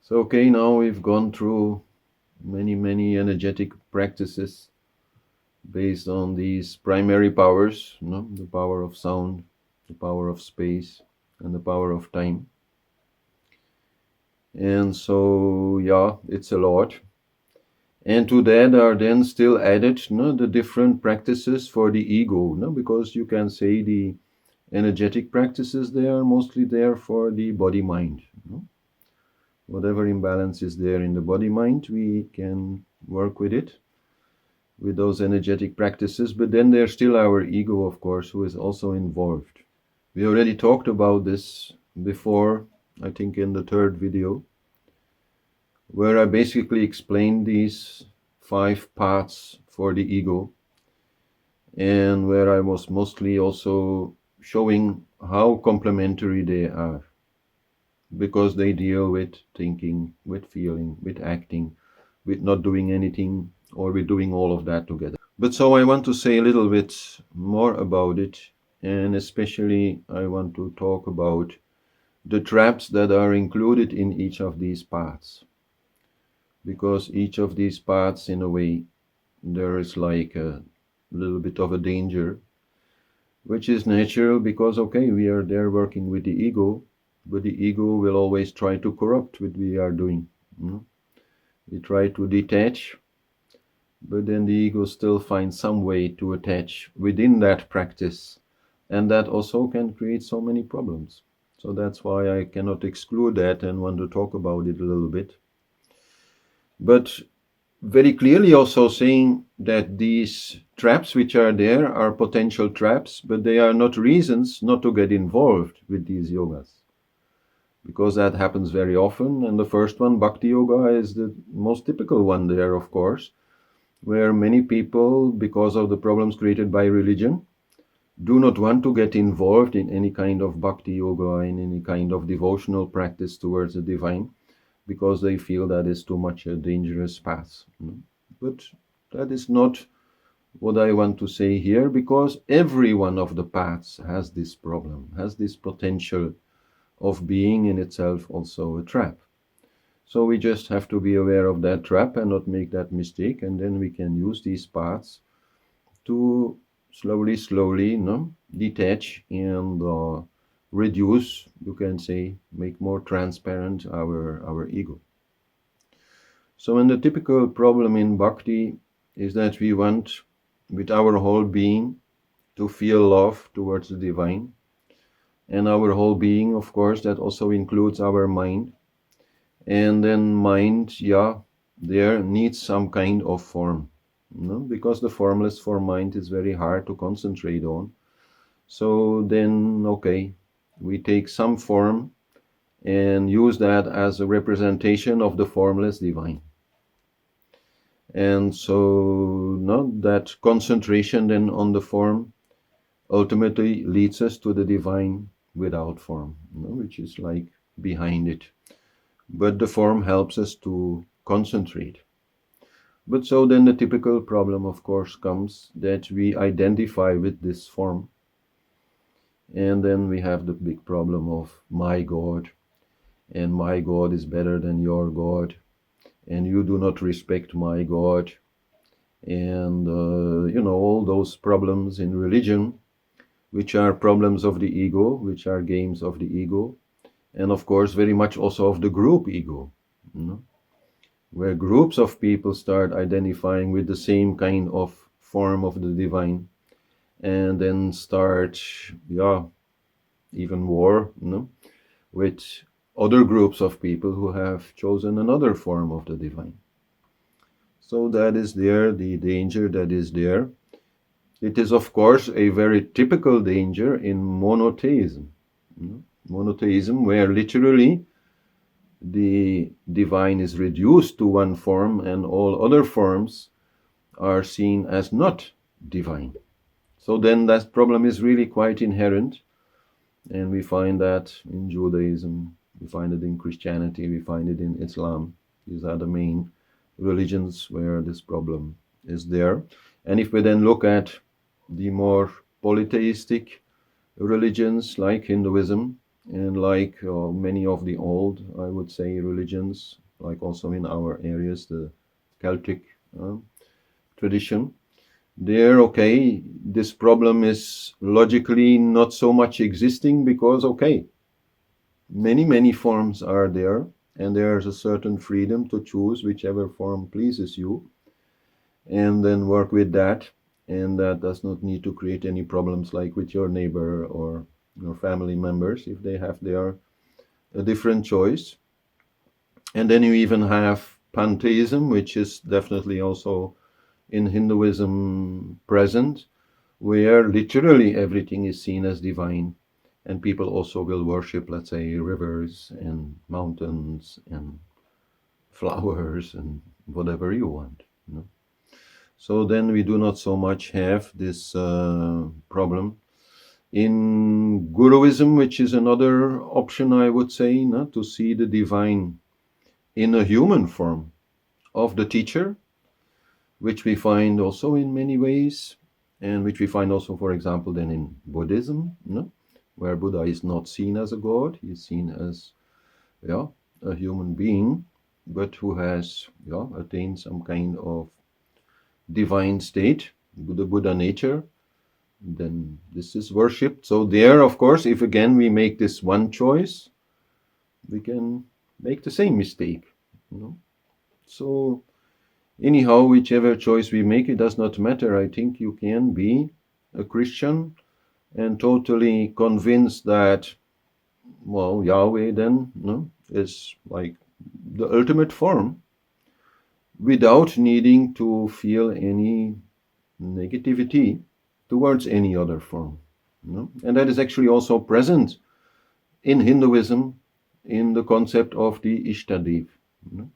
So, okay, now we've gone through many energetic practices based on these primary powers, the power of sound, the power of space, and the power of time. And so, yeah, it's a lot. And to that are then still added the different practices for the ego, because you can say the energetic practices, they are mostly there for the body-mind. Whatever imbalance is there in the body-mind, we can work with it, with those energetic practices, but then there's still our ego, of course, who is also involved. We already talked about this before, I think in the third video, where I basically explained these 5 paths for the ego, and where I was mostly also showing how complementary they are, because they deal with thinking, with feeling, with acting, with not doing anything, or with doing all of that together. But so I want to say a little bit more about it, and especially I want to talk about the traps that are included in each of these paths, because each of these paths, in a way, there is like a little bit of a danger, which is natural, because okay, we are there working with the ego, but the ego will always try to corrupt what we are doing. We try to detach, but then the ego still finds some way to attach within that practice, and that also can create so many problems. So that's why I cannot exclude that and want to talk about it a little bit. But very clearly also saying that these traps which are there are potential traps, but they are not reasons not to get involved with these yogas, because that happens very often. And the first one, Bhakti Yoga, is the most typical one there, of course, where many people, because of the problems created by religion, do not want to get involved in any kind of Bhakti Yoga, in any kind of devotional practice towards the divine, because they feel that is too much a dangerous path. But that is not what I want to say here, because every one of the paths has this problem, has this potential of being in itself also a trap. So we just have to be aware of that trap and not make that mistake, and then we can use these paths to slowly detach and reduce, you can say, make more transparent our ego. So, and the typical problem in bhakti is that we want, with our whole being, to feel love towards the divine. And our whole being, of course, that also includes our mind. And then mind, there needs some kind of form, because the formless for mind is very hard to concentrate on. So then, okay, we take some form and use that as a representation of the formless divine. And so that concentration then on the form ultimately leads us to the divine without form, which is like behind it. But the form helps us to concentrate. But so then the typical problem, of course, comes that we identify with this form. And then we have the big problem of my God, and my God is better than your God, and you do not respect my God. And, all those problems in religion, which are problems of the ego, which are games of the ego, and of course very much also of the group ego, where groups of people start identifying with the same kind of form of the divine, and then start, even war, with other groups of people who have chosen another form of the divine. So that is there, the danger that is there. It is, of course, a very typical danger in monotheism. Monotheism, where literally the divine is reduced to one form and all other forms are seen as not divine. So then that problem is really quite inherent, and we find that in Judaism, we find it in Christianity, we find it in Islam. These are the main religions where this problem is there. And if we then look at the more polytheistic religions like Hinduism And like many of the old, I would say, religions, like also in our areas, the Celtic uh, tradition, there, okay, this problem is logically not so much existing because, okay, many forms are there, and there's a certain freedom to choose whichever form pleases you, and then work with that. And that does not need to create any problems like with your neighbor or your family members if they have their a different choice. And then you even have pantheism, which is definitely also in Hinduism present, where literally everything is seen as divine. And people also will worship, let's say, rivers and mountains and flowers and whatever you want. You know? So then we do not so much have this problem. In Guruism, which is another option, I would say, no, to see the divine in a human form of the teacher, which we find also in many ways, and which we find also, for example, then in Buddhism, no? Where Buddha is not seen as a god, he is seen as, yeah, a human being, but who has, yeah, attained some kind of divine state, the Buddha nature. Then this is worshipped. So there, of course, if again we make this one choice, we can make the same mistake. You know? So anyhow, whichever choice we make, it does not matter. I think you can be a Christian and totally convinced that, well, Yahweh then, no, is like the ultimate form without needing to feel any negativity towards any other form. No? And that is actually also present in Hinduism in the concept of the Ishtadev. No?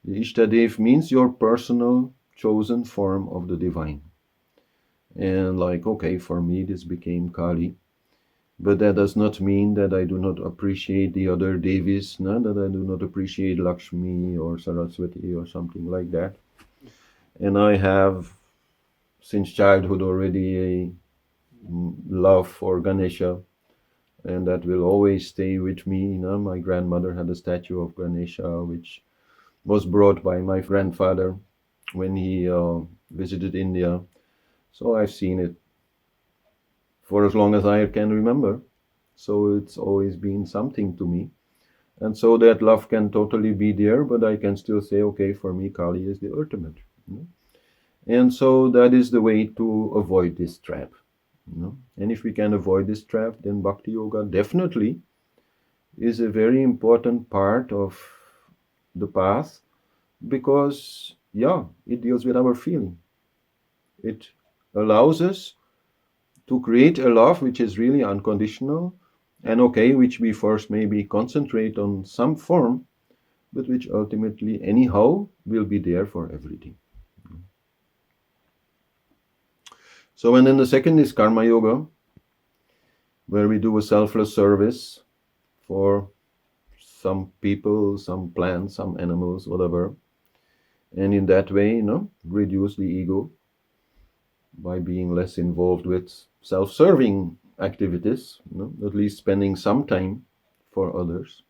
The Ishtadev means your personal chosen form of the divine. And like, okay, for me this became Kali, but that does not mean that I do not appreciate the other Devis, no? That I do not appreciate Lakshmi or Saraswati or something like that. And I have since childhood already a love for Ganesha, and that will always stay with me. You know, my grandmother had a statue of Ganesha, which was brought by my grandfather when he visited India. So I've seen it for as long as I can remember. So it's always been something to me. And so that love can totally be there, but I can still say, okay, for me, Kali is the ultimate. You know? And so that is the way to avoid this trap. You know? And if we can avoid this trap, then Bhakti Yoga definitely is a very important part of the path, because, yeah, it deals with our feeling. It allows us to create a love which is really unconditional and, okay, which we first maybe concentrate on some form, but which ultimately, anyhow, will be there for everything. So, and then the second is Karma Yoga, where we do a selfless service for some people, some plants, some animals, whatever. And in that way, you know, reduce the ego by being less involved with self-serving activities, you know, at least spending some time for others.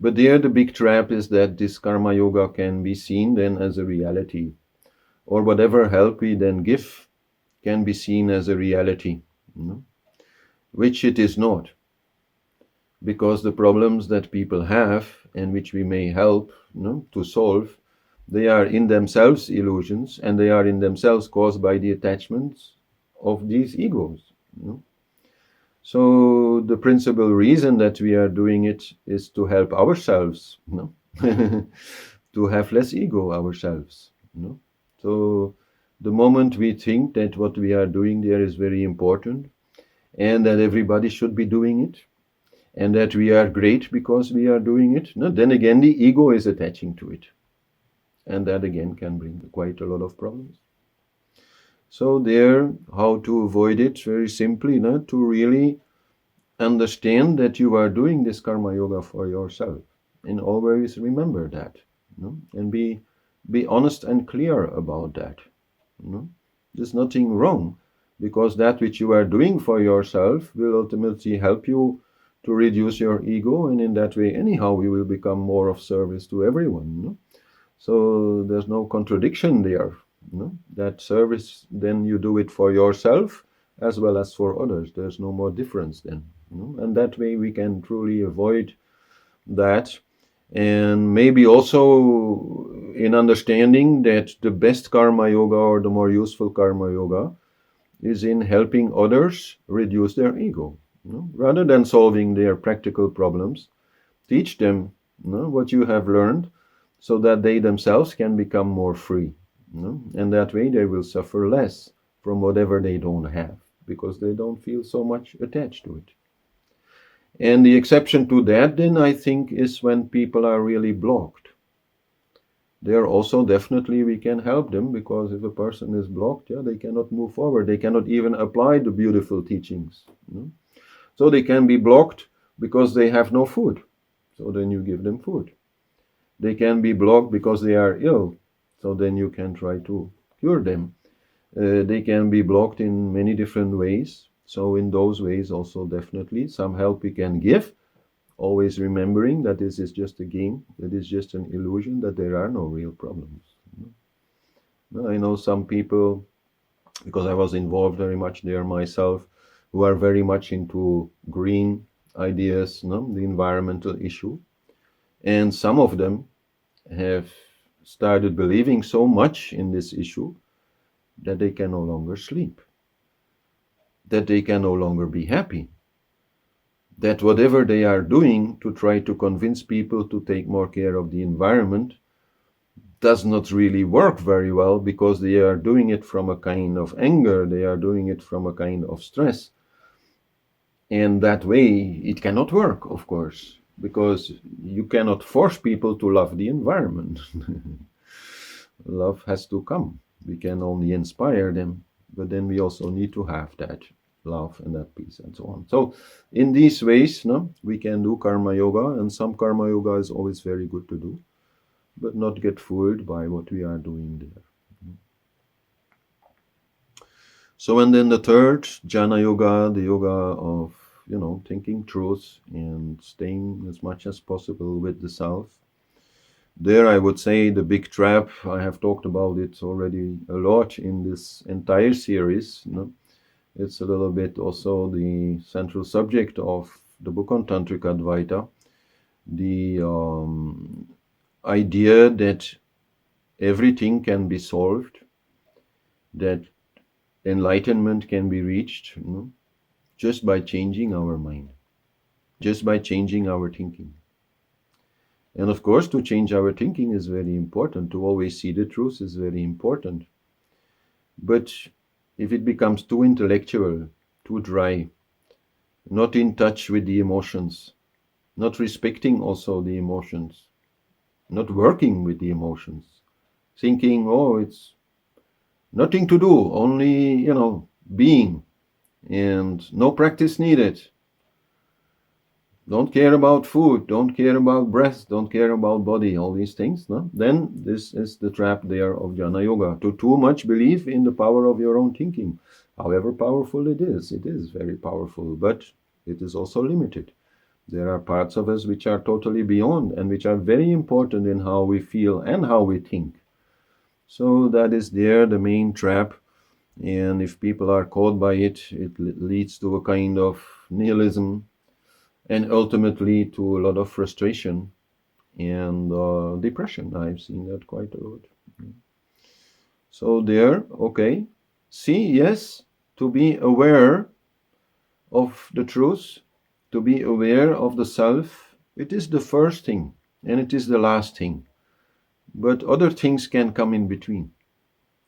But there the big trap is that this karma yoga can be seen then as a reality, or whatever help we then give can be seen as a reality, you know, which it is not. Because the problems that people have and which we may help, you know, to solve, they are in themselves illusions, and they are in themselves caused by the attachments of these egos. You know? So the principal reason that we are doing it is to help ourselves, you know? To have less ego ourselves. You know? So the moment we think that what we are doing there is very important and that everybody should be doing it, and that we are great because we are doing it, no, then again the ego is attaching to it. And that again can bring quite a lot of problems. So there, how to avoid it? Very simply, no, to really understand that you are doing this karma yoga for yourself, and always remember that, no? And be honest and clear about that. No? There's nothing wrong, because that which you are doing for yourself will ultimately help you to reduce your ego, and in that way, anyhow, we will become more of service to everyone. No? So there's no contradiction there. No? That service, then you do it for yourself as well as for others. There's no more difference then. No? And that way we can truly avoid that. And maybe also in understanding that the best karma yoga or the more useful karma yoga is in helping others reduce their ego. Rather than solving their practical problems, teach them what you have learned so that they themselves can become more free. And that way they will suffer less from whatever they don't have because they don't feel so much attached to it. And the exception to that, then, I think, is when people are really blocked. There also definitely we can help them, because if a person is blocked, they cannot move forward. They cannot even apply the beautiful teachings. So they can be blocked because they have no food. So then you give them food. They can be blocked because they are ill. So then you can try to cure them. They can be blocked in many different ways. So in those ways also definitely some help we can give, always remembering that this is just a game, that is just an illusion, that there are no real problems. I know some people, because I was involved very much there myself, who are very much into green ideas, the environmental issue. And some of them have started believing so much in this issue that they can no longer sleep, that they can no longer be happy, that whatever they are doing to try to convince people to take more care of the environment does not really work very well, because they are doing it from a kind of anger, they are doing it from a kind of stress. And that way it cannot work, of course, because you cannot force people to love the environment. Love has to come. We can only inspire them, but then we also need to have that love and that peace and so on. So in these ways, we can do karma yoga, and some karma yoga is always very good to do, but not get fooled by what we are doing there. So, and then the third, jnana yoga, the yoga of, thinking truth and staying as much as possible with the self. There I would say the big trap, I have talked about it already a lot in this entire series. It's a little bit also the central subject of the book on Tantric Advaita. The idea that everything can be solved, that enlightenment can be reached just by changing our mind, just by changing our thinking. And of course, to change our thinking is very important. To always see the truth is very important. But if it becomes too intellectual, too dry, not in touch with the emotions, not respecting also the emotions, not working with the emotions, thinking, it's nothing to do, only, being, and no practice needed. Don't care about food, don't care about breath, don't care about body, all these things, then this is the trap there of jnana yoga. To too much believe in the power of your own thinking. However powerful it is very powerful, but it is also limited. There are parts of us which are totally beyond and which are very important in how we feel and how we think. So that is there the main trap. And if people are caught by it, it leads to a kind of nihilism, and ultimately to a lot of frustration and depression. I've seen that quite a lot. So there, okay, see, yes, to be aware of the truth, to be aware of the self, it is the first thing, and it is the last thing. But other things can come in between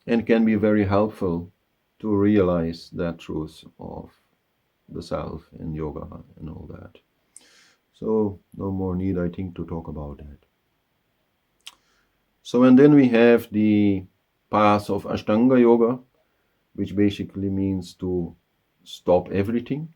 and can be very helpful to realize that truth of the self and yoga and all that. So no more need, I think, to talk about that. So, and then we have the path of Ashtanga Yoga, which basically means to stop everything,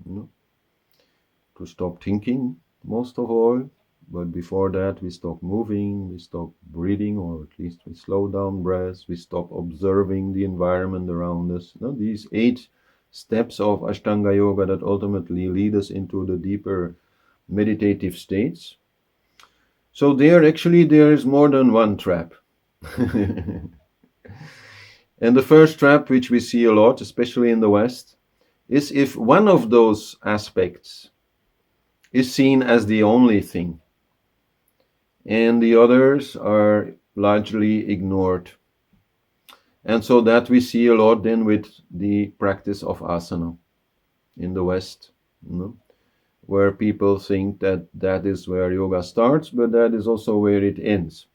to stop thinking most of all. But before that, we stop moving, we stop breathing, or at least we slow down breath, we stop observing the environment around us. These 8 steps of Ashtanga Yoga that ultimately lead us into the deeper meditative states. So there is more than one trap. And the first trap, which we see a lot, especially in the West, is if one of those aspects is seen as the only thing, and the others are largely ignored. And so that we see a lot then with the practice of asana in the West, where people think that that is where yoga starts, but that is also where it ends.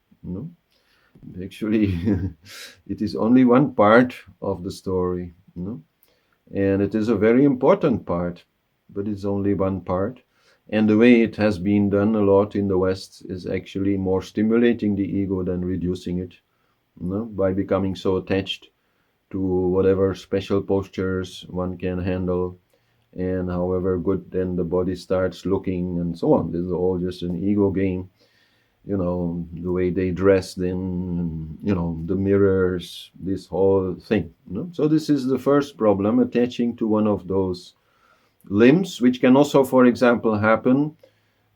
Actually, it is only one part of the story, and it is a very important part, but it's only one part. And the way it has been done a lot in the West is actually more stimulating the ego than reducing it, by becoming so attached to whatever special postures one can handle, and however good then the body starts looking and so on. This is all just an ego game. The way they dress then, the mirrors, this whole thing. So this is the first problem, attaching to one of those limbs, which can also, for example, happen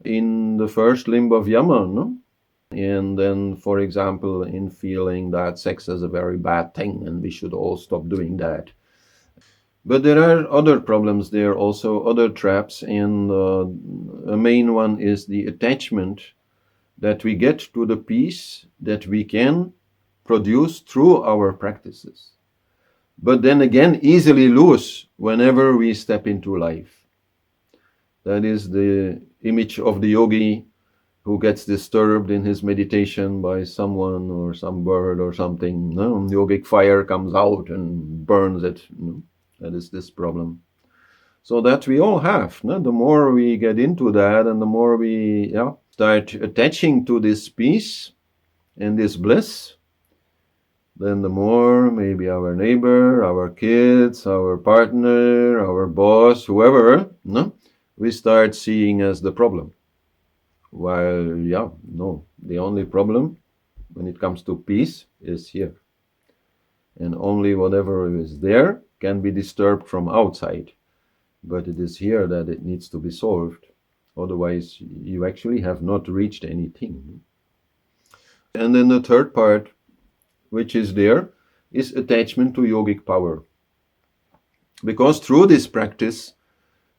in the first limb of yama, and then, for example, in feeling that sex is a very bad thing and we should all stop doing that. But there are other problems there also, other traps, and a main one is the attachment that we get to the peace that we can produce through our practices, but then again easily lose whenever we step into life. That is the image of the yogi who gets disturbed in his meditation by someone or some bird or something. Yogic fire comes out and burns it. That is this problem. So that we all have. The more we get into that and the more we start attaching to this peace and this bliss, then the more maybe our neighbor, our kids, our partner, our boss, whoever, we start seeing as the problem. While, the only problem when it comes to peace is here. And only whatever is there can be disturbed from outside. But it is here that it needs to be solved. Otherwise, you actually have not reached anything. And then the third part, which is there, is attachment to yogic power. Because through this practice,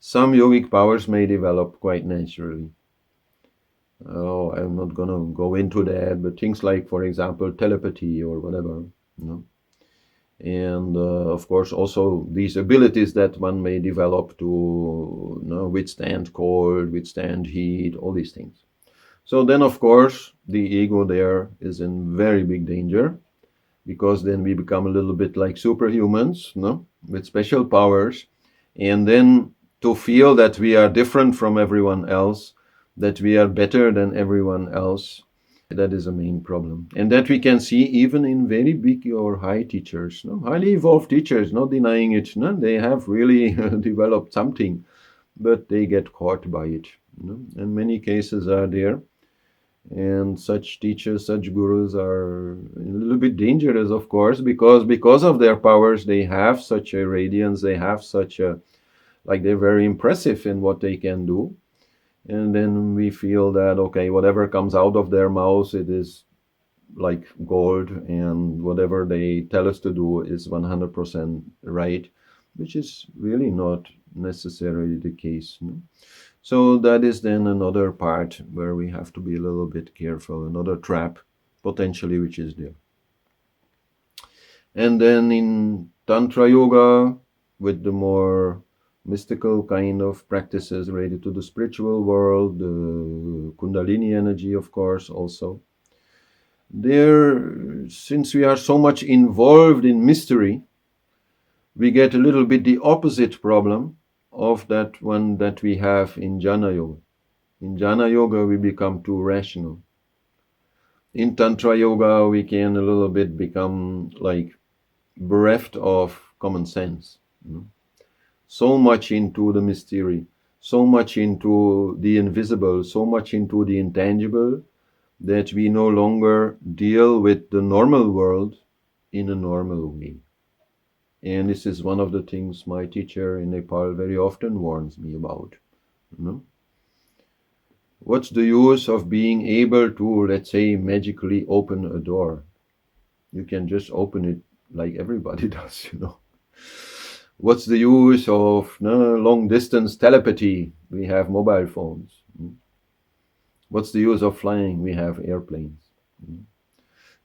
some yogic powers may develop quite naturally. I'm not going to go into that, but things like, for example, telepathy or whatever, and of course also these abilities that one may develop to withstand cold, withstand heat, all these things. So then of course the ego there is in very big danger, because then we become a little bit like superhumans, with special powers, and then to feel that we are different from everyone else, that we are better than everyone else, that is a main problem. And that we can see even in very big or high teachers, highly evolved teachers, not denying it. They have really developed something, but they get caught by it. And many cases are there. And such teachers, such gurus are a little bit dangerous, of course, because of their powers, they have such a radiance, they have such a, they're very impressive in what they can do. And then we feel that, okay, whatever comes out of their mouths, it is like gold, and whatever they tell us to do is 100% right, which is really not necessarily the case. So that is then another part where we have to be a little bit careful, another trap potentially which is there. And then in Tantra Yoga, with the more mystical kind of practices related to the spiritual world, the Kundalini energy, of course, also. There, since we are so much involved in mystery, we get a little bit the opposite problem of that one that we have in Jnana Yoga. In Jnana Yoga, we become too rational. In Tantra Yoga, we can a little bit become like bereft of common sense. So much into the mystery, so much into the invisible, so much into the intangible, that we no longer deal with the normal world in a normal way. And this is one of the things my teacher in Nepal very often warns me about. You know? What's the use of being able to, let's say, magically open a door? You can just open it like everybody does, you know. What's the use of long distance telepathy? We have mobile phones. What's the use of flying? We have airplanes.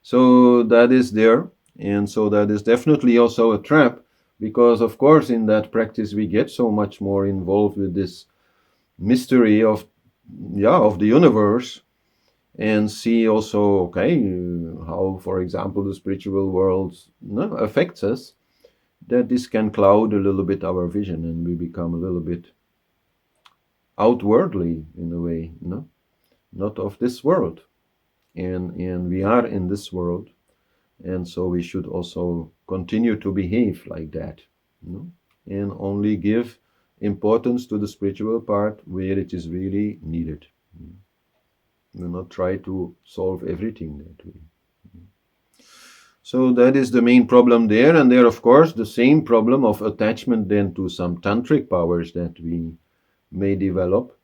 So that is there. And so that is definitely also a trap, because of course in that practice we get so much more involved with this mystery of the universe, and see also, okay, how, for example, the spiritual world affects us, that this can cloud a little bit our vision, and we become a little bit outwardly in a way, not of this world. And we are in this world, and so we should also continue to behave like that, and only give importance to the spiritual part where it is really needed. Do not try to solve everything that way. So that is the main problem there. And there, of course, the same problem of attachment then to some tantric powers that we may develop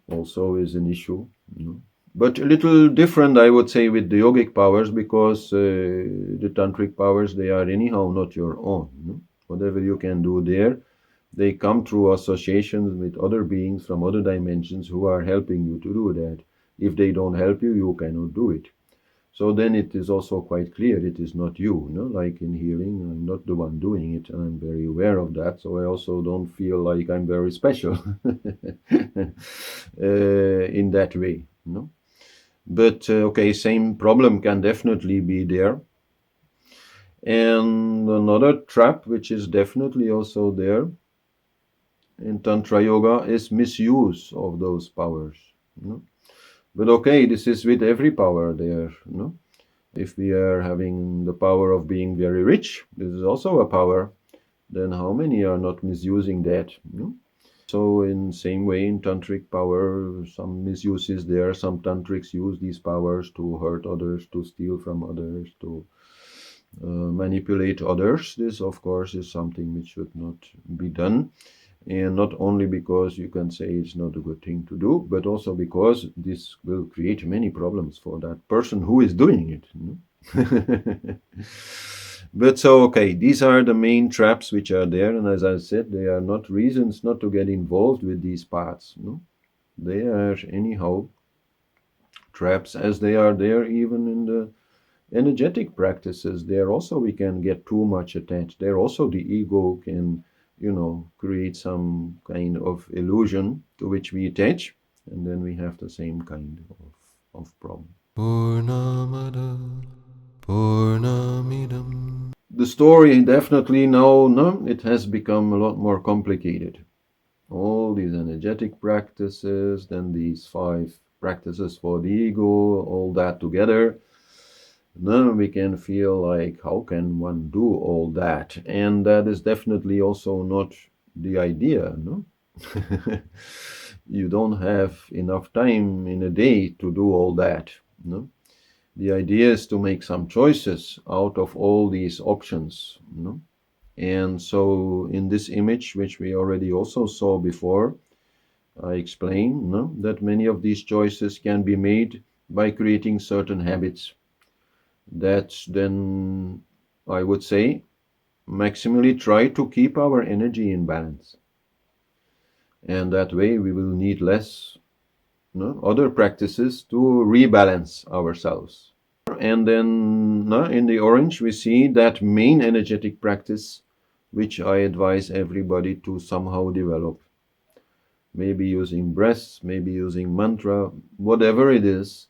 also is an issue. But a little different, I would say, with the yogic powers, because the tantric powers, they are anyhow not your own. Whatever you can do there, they come through associations with other beings from other dimensions who are helping you to do that. If they don't help you, you cannot do it. So then it is also quite clear it is not you, like in healing, I'm not the one doing it, and I'm very aware of that, so I also don't feel like I'm very special in that way. But okay, same problem can definitely be there. And another trap, which is definitely also there in Tantra Yoga, is misuse of those powers. But okay, this is with every power there. If we are having the power of being very rich, this is also a power, then how many are not misusing that? So in same way in tantric power, some misuse is there. Some tantrics use these powers to hurt others, to steal from others, to manipulate others. This, of course, is something which should not be done. And not only because you can say it's not a good thing to do, but also because this will create many problems for that person who is doing it. But so, okay, these are the main traps which are there. And as I said, they are not reasons not to get involved with these paths. They are anyhow traps, as they are there even in the energetic practices. There also we can get too much attached. There also the ego can create some kind of illusion to which we attach, and then we have the same kind of problem. Purnamada Purnamidam. The story definitely now, it has become a lot more complicated. All these energetic practices, then these 5 practices for the ego, all that together. Then we can feel like, how can one do all that? And that is definitely also not the idea, You don't have enough time in a day to do all that, The idea is to make some choices out of all these options, And so in this image, which we already also saw before, I explained that many of these choices can be made by creating certain habits that then, I would say, maximally try to keep our energy in balance. And that way we will need less other practices to rebalance ourselves. And then in the orange we see that main energetic practice which I advise everybody to somehow develop. Maybe using breaths, maybe using mantra, whatever it is.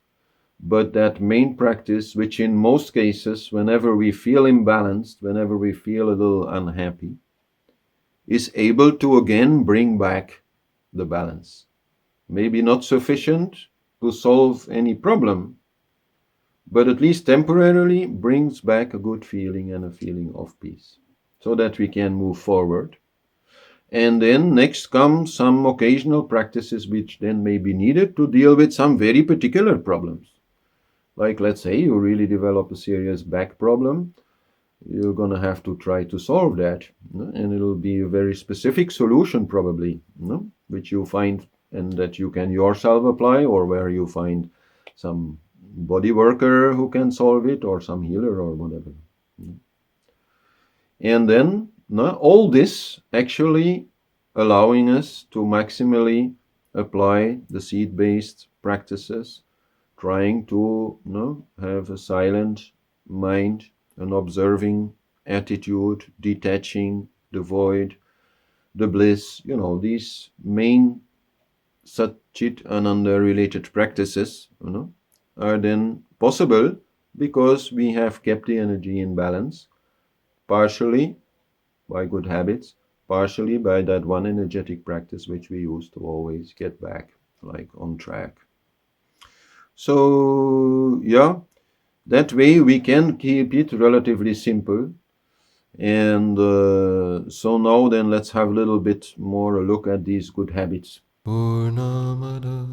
But that main practice, which in most cases, whenever we feel imbalanced, whenever we feel a little unhappy, is able to again bring back the balance. Maybe not sufficient to solve any problem, but at least temporarily brings back a good feeling and a feeling of peace, so that we can move forward. And then next come some occasional practices which then may be needed to deal with some very particular problems. Like, let's say you really develop a serious back problem, you're going to have to try to solve that. And it'll be a very specific solution, probably, which you find and that you can yourself apply, or where you find some body worker who can solve it, or some healer, or whatever. And then all this actually allowing us to maximally apply the seed-based practices, trying to have a silent mind, an observing attitude, detaching the void, the bliss, these main Satchit Ananda related practices are then possible because we have kept the energy in balance, partially by good habits, partially by that one energetic practice which we use to always get back like on track. So yeah, that way we can keep it relatively simple. And so now then let's have a little bit more a look at these good habits. Purnamada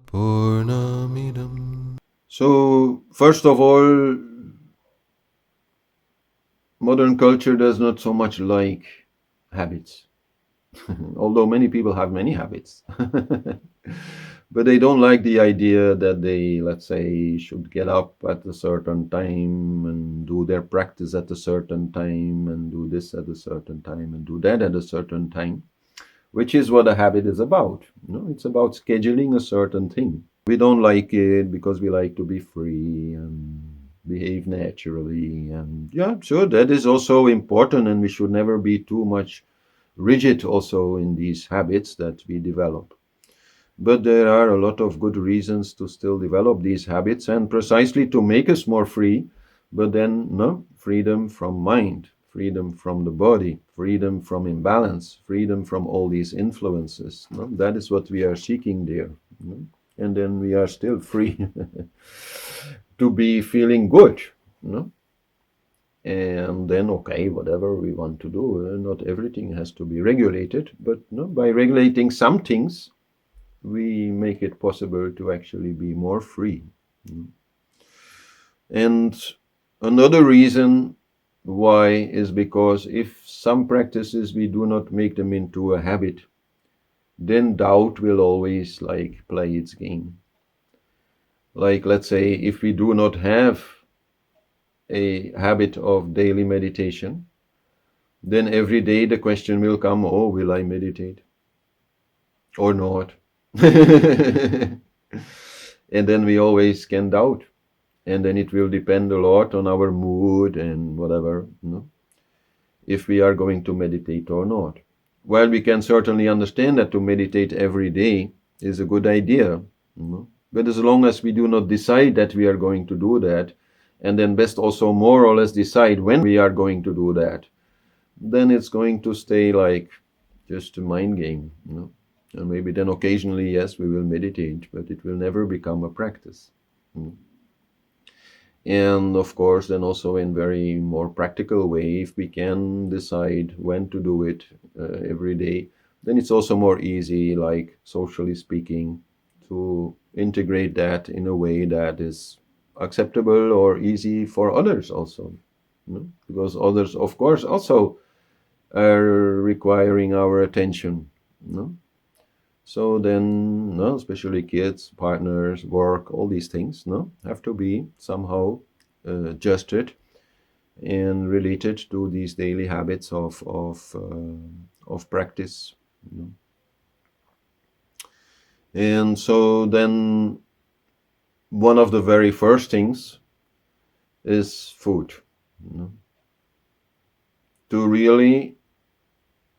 Purnamidam. So first of all, modern culture does not so much like habits. Although many people have many habits. But they don't like the idea that they, let's say, should get up at a certain time and do their practice at a certain time and do this at a certain time and do that at a certain time, which is what a habit is about. It's about scheduling a certain thing. We don't like it because we like to be free and behave naturally. And yeah, sure, that is also important, and we should never be too much rigid also in these habits that we develop. But there are a lot of good reasons to still develop these habits, and precisely to make us more free, but then freedom from mind, freedom from the body, freedom from imbalance, freedom from all these influences. That is what we are seeking there. And then we are still free to be feeling good. And then, okay, whatever we want to do, not everything has to be regulated, but by regulating some things, we make it possible to actually be more free. And another reason why is because if some practices we do not make them into a habit, then doubt will always play its game. Like, let's say, if we do not have a habit of daily meditation, then every day the question will come, oh, will I meditate or not? And then we always can doubt. And then it will depend a lot on our mood and whatever, if we are going to meditate or not. While we can certainly understand that to meditate every day is a good idea, but as long as we do not decide that we are going to do that, and then best also more or less decide when we are going to do that, then it's going to stay like just a mind game. And maybe then occasionally, yes, we will meditate, but it will never become a practice. And of course, then also in very more practical way, if we can decide when to do it every day, then it's also more easy, like socially speaking, to integrate that in a way that is acceptable or easy for others also. Because others, of course, also are requiring our attention. So then, especially kids, partners, work, all these things, have to be somehow adjusted and related to these daily habits of practice. And so then, one of the very first things is food. To really,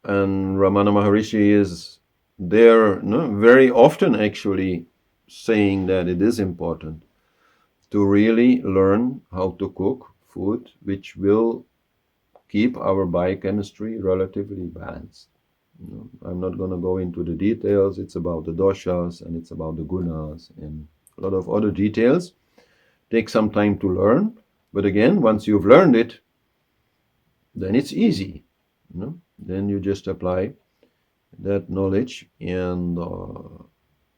and Ramana Maharishi is there very often actually saying that it is important to really learn how to cook food which will keep our biochemistry relatively balanced. I'm not going to go into the details. It's about the doshas and it's about the gunas and a lot of other details. Take some time to learn, but again, once you've learned it, then it's easy. Then you just apply that knowledge, and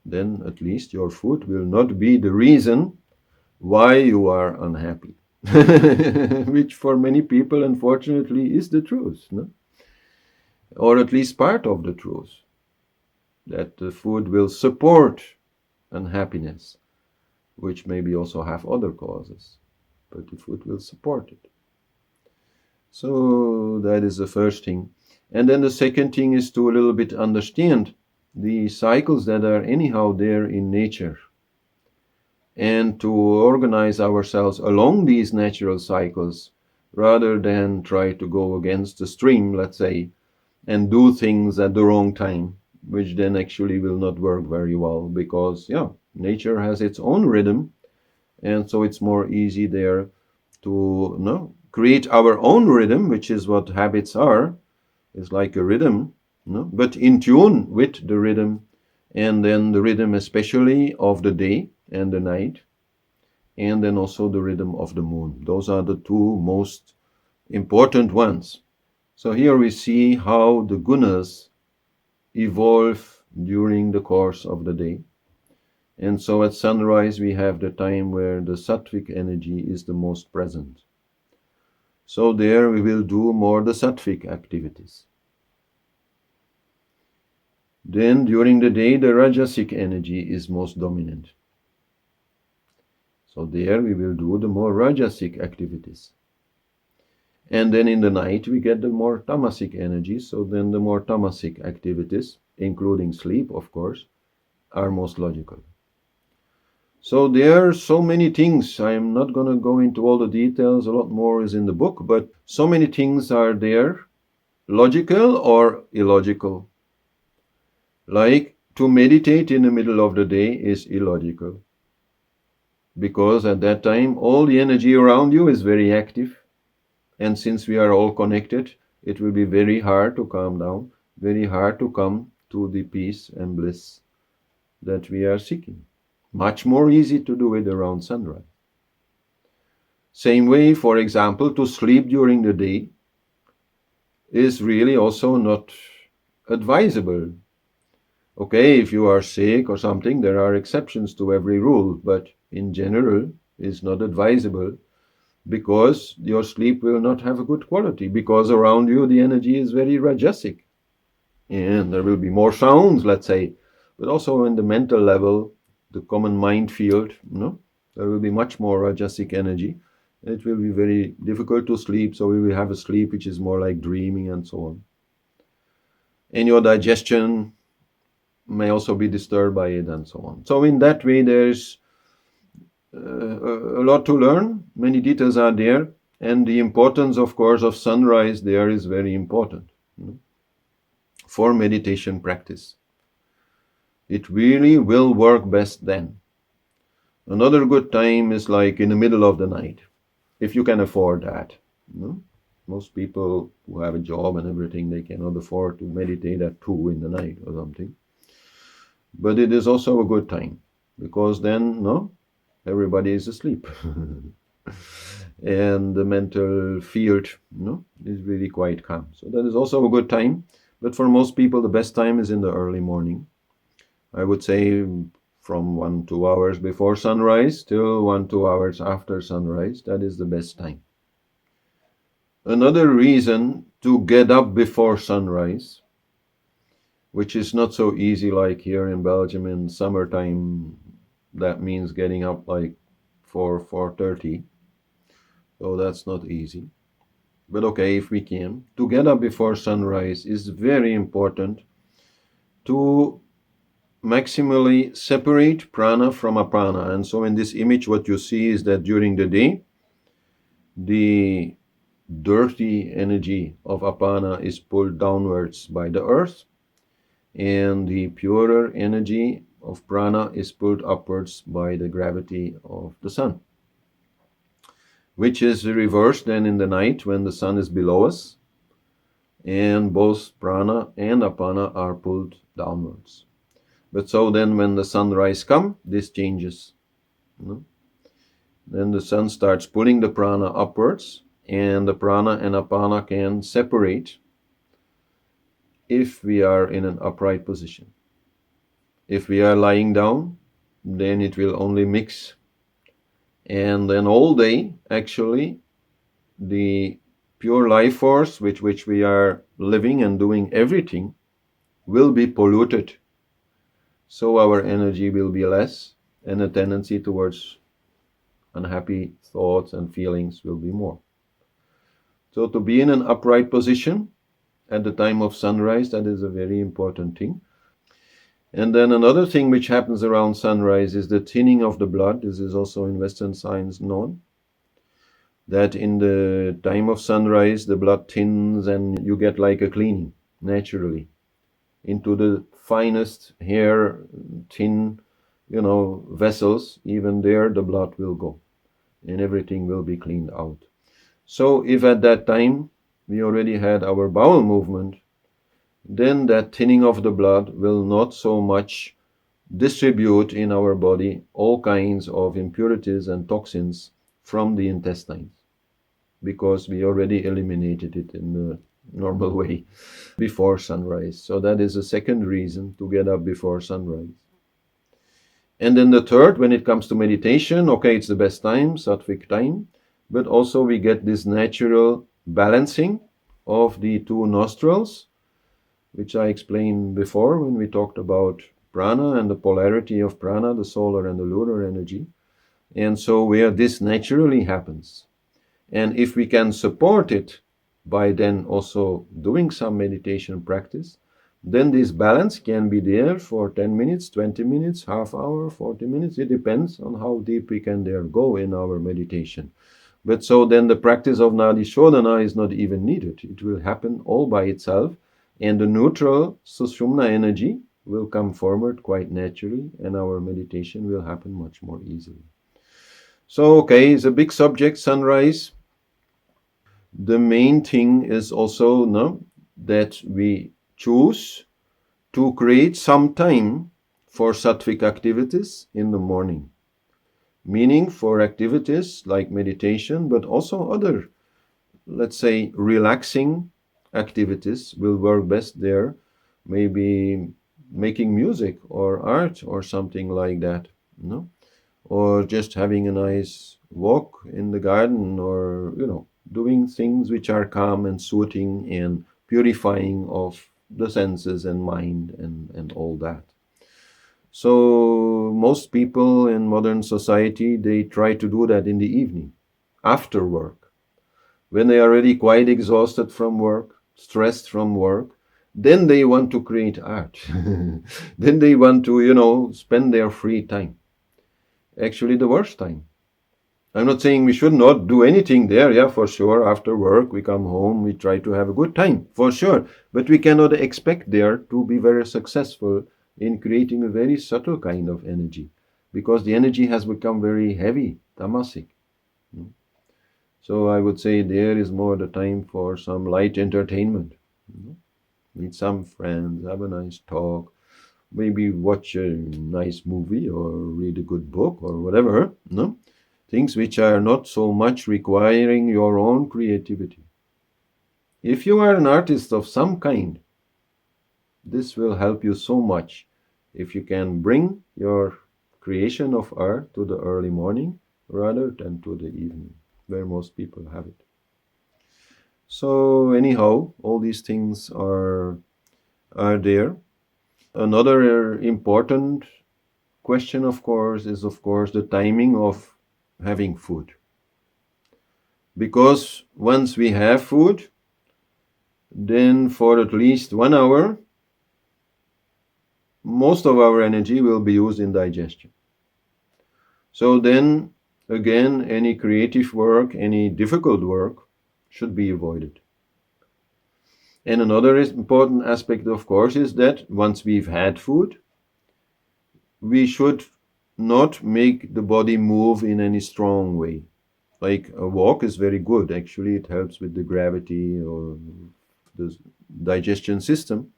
then at least your food will not be the reason why you are unhappy. which for many people, unfortunately, is the truth, no? Or at least part of the truth, that the food will support unhappiness, which maybe also have other causes, but the food will support it. So that is the first thing. And then the second thing is to a little bit understand the cycles that are anyhow there in nature, and to organize ourselves along these natural cycles rather than try to go against the stream, let's say, and do things at the wrong time, which then actually will not work very well, because nature has its own rhythm, and so it's more easy there to create our own rhythm, which is what habits are. It's like a rhythm, but in tune with the rhythm, and then the rhythm especially of the day and the night, and then also the rhythm of the moon. Those are the two most important ones. So here we see how the gunas evolve during the course of the day. And so at sunrise we have the time where the sattvic energy is the most present. So there we will do more the sattvic activities. Then during the day the rajasic energy is most dominant. So there we will do the more rajasic activities. And then in the night we get the more tamasic energy, so then the more tamasic activities, including sleep of course, are most logical. So there are so many things. I'm not going to go into all the details, a lot more is in the book, but so many things are there, logical or illogical. Like to meditate in the middle of the day is illogical, because at that time all the energy around you is very active. And since we are all connected, it will be very hard to calm down, very hard to come to the peace and bliss that we are seeking. Much more easy to do it around sunrise. Same way, for example, to sleep during the day is really also not advisable. Okay, if you are sick or something, there are exceptions to every rule, but in general, it's not advisable, because your sleep will not have a good quality, because around you the energy is very rajasic, and there will be more sounds, let's say, but also in the mental level, the common mind field, there will be much more rajasic energy. It will be very difficult to sleep, so we will have a sleep which is more like dreaming and so on. And your digestion may also be disturbed by it and so on. So in that way there's a lot to learn. Many details are there, and the importance, of course, of sunrise there is very important for meditation practice. It really will work best then. Another good time is like in the middle of the night, if you can afford that. Most people who have a job and everything, they cannot afford to meditate at 2 in the night or something. But it is also a good time, because then everybody is asleep. And the mental field is really quite calm. So that is also a good time. But for most people, the best time is in the early morning. I would say from 1-2 hours before sunrise till 1-2 hours after sunrise. That is the best time. Another reason to get up before sunrise, which is not so easy like here in Belgium in summertime, that means getting up like 4:30. So that's not easy. But okay, if we can, to get up before sunrise is very important to maximally separate prana from apana. And so in this image, what you see is that during the day, the dirty energy of apana is pulled downwards by the earth, and the purer energy of prana is pulled upwards by the gravity of the sun, which is reversed then in the night when the sun is below us, and both prana and apana are pulled downwards. But so then when the sunrise comes, this changes. Then the sun starts pulling the prana upwards, and the prana and apana can separate if we are in an upright position. If we are lying down, then it will only mix And then all day, actually, the pure life force with which we are living and doing everything will be polluted. So our energy will be less, and a tendency towards unhappy thoughts and feelings will be more. So to be in an upright position at the time of sunrise, that is a very important thing. And then another thing which happens around sunrise is the thinning of the blood. This is also in Western science known, that in the time of sunrise the blood thins and you get like a cleaning naturally into the finest hair, thin, vessels. Even there the blood will go and everything will be cleaned out. So if at that time we already had our bowel movement, then that thinning of the blood will not so much distribute in our body all kinds of impurities and toxins from the intestines, because we already eliminated it in the normal way before sunrise. So that is a second reason to get up before sunrise. And then the third, when it comes to meditation, okay, it's the best time, sattvic time, but also we get this natural balancing of the two nostrils, which I explained before when we talked about prana and the polarity of prana, the solar and the lunar energy. And so where this naturally happens, and if we can support it by then also doing some meditation practice, then this balance can be there for 10 minutes, 20 minutes, half hour, 40 minutes. It depends on how deep we can there go in our meditation. But so then the practice of Nadi Shodhana is not even needed. It will happen all by itself, and the neutral Sushumna energy will come forward quite naturally, and our meditation will happen much more easily. So, okay, it's a big subject, sunrise. The main thing is also that we choose to create some time for sattvic activities in the morning, meaning for activities like meditation, but also other, let's say, relaxing activities will work best there. Maybe making music or art or something like that, or just having a nice walk in the garden, or doing things which are calm and soothing and purifying of the senses and mind and all that. So most people in modern society, they try to do that in the evening after work, when they are already quite exhausted from work, stressed from work. Then they want to create art. Then they want to spend their free time, actually the worst time. I'm not saying we should not do anything there. Yeah, for sure. After work, we come home, we try to have a good time, for sure. But we cannot expect there to be very successful in creating a very subtle kind of energy, because the energy has become very heavy, tamasic. So I would say there is more the time for some light entertainment. Meet some friends, have a nice talk, maybe watch a nice movie or read a good book or whatever. Things which are not so much requiring your own creativity. If you are an artist of some kind, this will help you so much if you can bring your creation of art to the early morning rather than to the evening, where most people have it. So anyhow, all these things are there. Another important question, of course, is the timing of having food. Because once we have food, then for at least 1 hour, most of our energy will be used in digestion. So then, again, any creative work, any difficult work should be avoided. And another important aspect, of course, is that once we've had food, we should not make the body move in any strong way. Like a walk is very good. Actually, it helps with the gravity or the digestion system.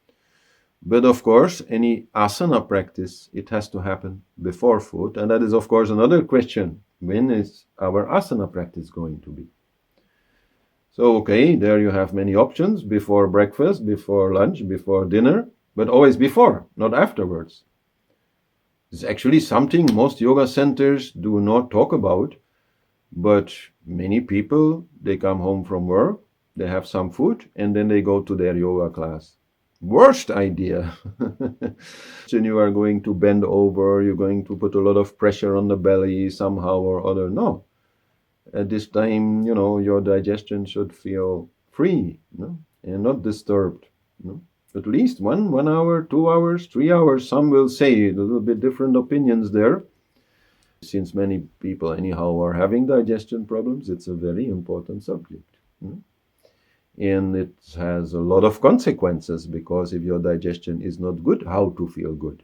But of course, any asana practice, it has to happen before food. And that is, of course, another question. When is our asana practice going to be? So, okay, there you have many options: before breakfast, before lunch, before dinner, but always before, not afterwards. It's actually something most yoga centers do not talk about, But many people, they come home from work, they have some food, and then they go to their yoga class. Worst idea. And you are going to bend over, you're going to put a lot of pressure on the belly somehow or other. No. At this time, your digestion should feel free, and not disturbed. At least 1 hour, 2 hours, 3 hours. Some will say a little bit different opinions there. Since many people anyhow are having digestion problems, it's a very important subject. And it has a lot of consequences, because if your digestion is not good, how to feel good?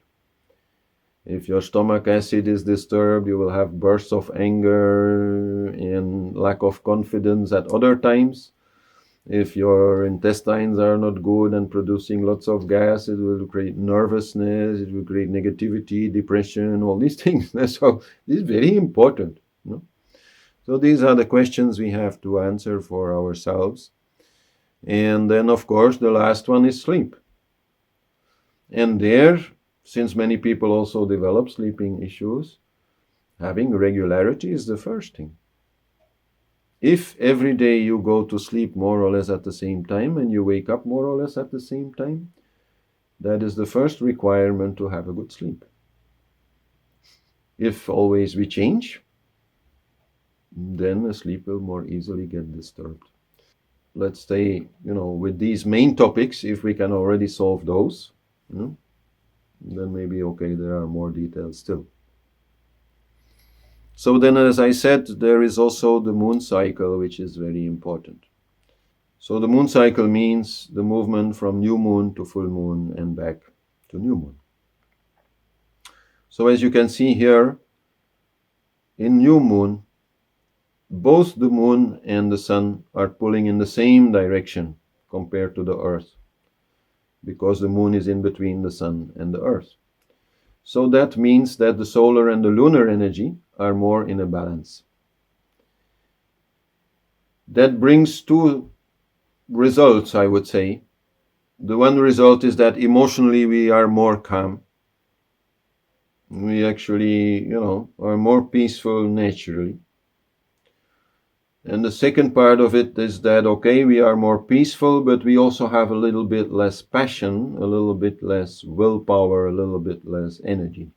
If your stomach acid is disturbed, you will have bursts of anger and lack of confidence at other times. If your intestines are not good and producing lots of gas, it will create nervousness, it will create negativity, depression, all these things. So this is very important. So these are the questions we have to answer for ourselves. And then, of course, the last one is sleep. And there, since many people also develop sleeping issues, having regularity is the first thing. If every day you go to sleep more or less at the same time and you wake up more or less at the same time, that is the first requirement to have a good sleep. If always we change, then the sleep will more easily get disturbed. Let's stay, with these main topics. If we can already solve those, then maybe okay, there are more details still. So then, as I said, there is also the moon cycle, which is very important. So the moon cycle means the movement from new moon to full moon and back to new moon. So as you can see here, in new moon, both the moon and the sun are pulling in the same direction compared to the earth, because the moon is in between the sun and the earth. So that means that the solar and the lunar energy are more in a balance. That brings two results, I would say. The one result is that emotionally we are more calm. We actually, are more peaceful naturally. And the second part of it is that, okay, we are more peaceful, but we also have a little bit less passion, a little bit less willpower, a little bit less energy.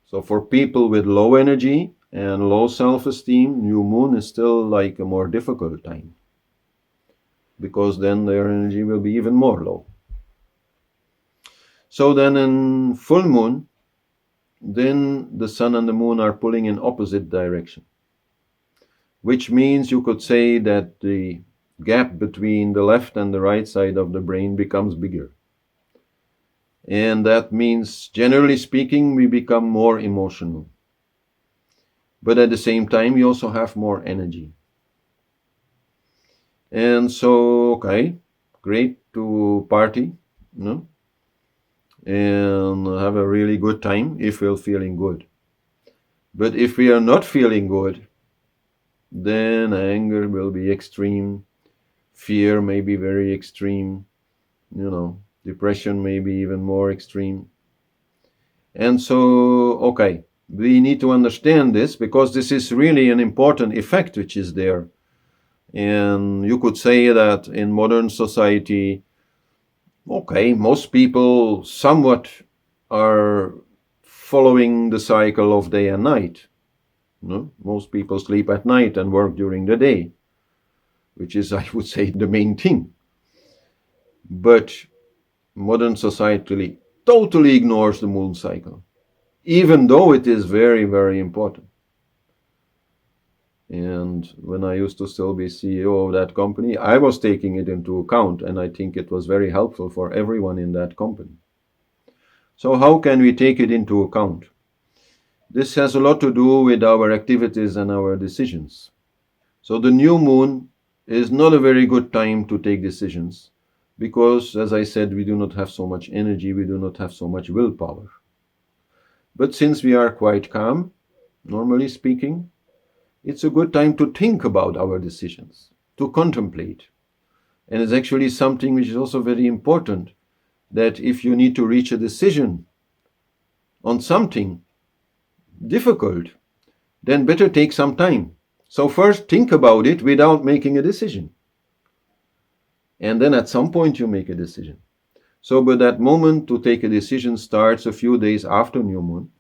So for people with low energy and low self-esteem, new moon is still like a more difficult time, because then their energy will be even more low. So then in full moon, then the sun and the moon are pulling in opposite direction, which means you could say that the gap between the left and the right side of the brain becomes bigger. And that means, generally speaking, we become more emotional. But at the same time, we also have more energy. And so, okay, great to party, and have a really good time if we're feeling good. But if we are not feeling good, then anger will be extreme, fear may be very extreme, depression may be even more extreme. And so, okay, we need to understand this, because this is really an important effect which is there. And you could say that in modern society, okay, most people somewhat are following the cycle of day and night. Most people sleep at night and work during the day, which is, I would say, the main thing. But modern society totally ignores the moon cycle, even though it is very, very important. And when I used to still be CEO of that company, I was taking it into account, and I think it was very helpful for everyone in that company. So how can we take it into account? This has a lot to do with our activities and our decisions. So the new moon is not a very good time to take decisions, because, as I said, we do not have so much energy, we do not have so much willpower. But since we are quite calm, normally speaking, it's a good time to think about our decisions, to contemplate. And it's actually something which is also very important, that if you need to reach a decision on something difficult, then better take some time, So first think about it without making a decision. And then at some point you make a decision. So, but that moment to take a decision starts a few days after new moon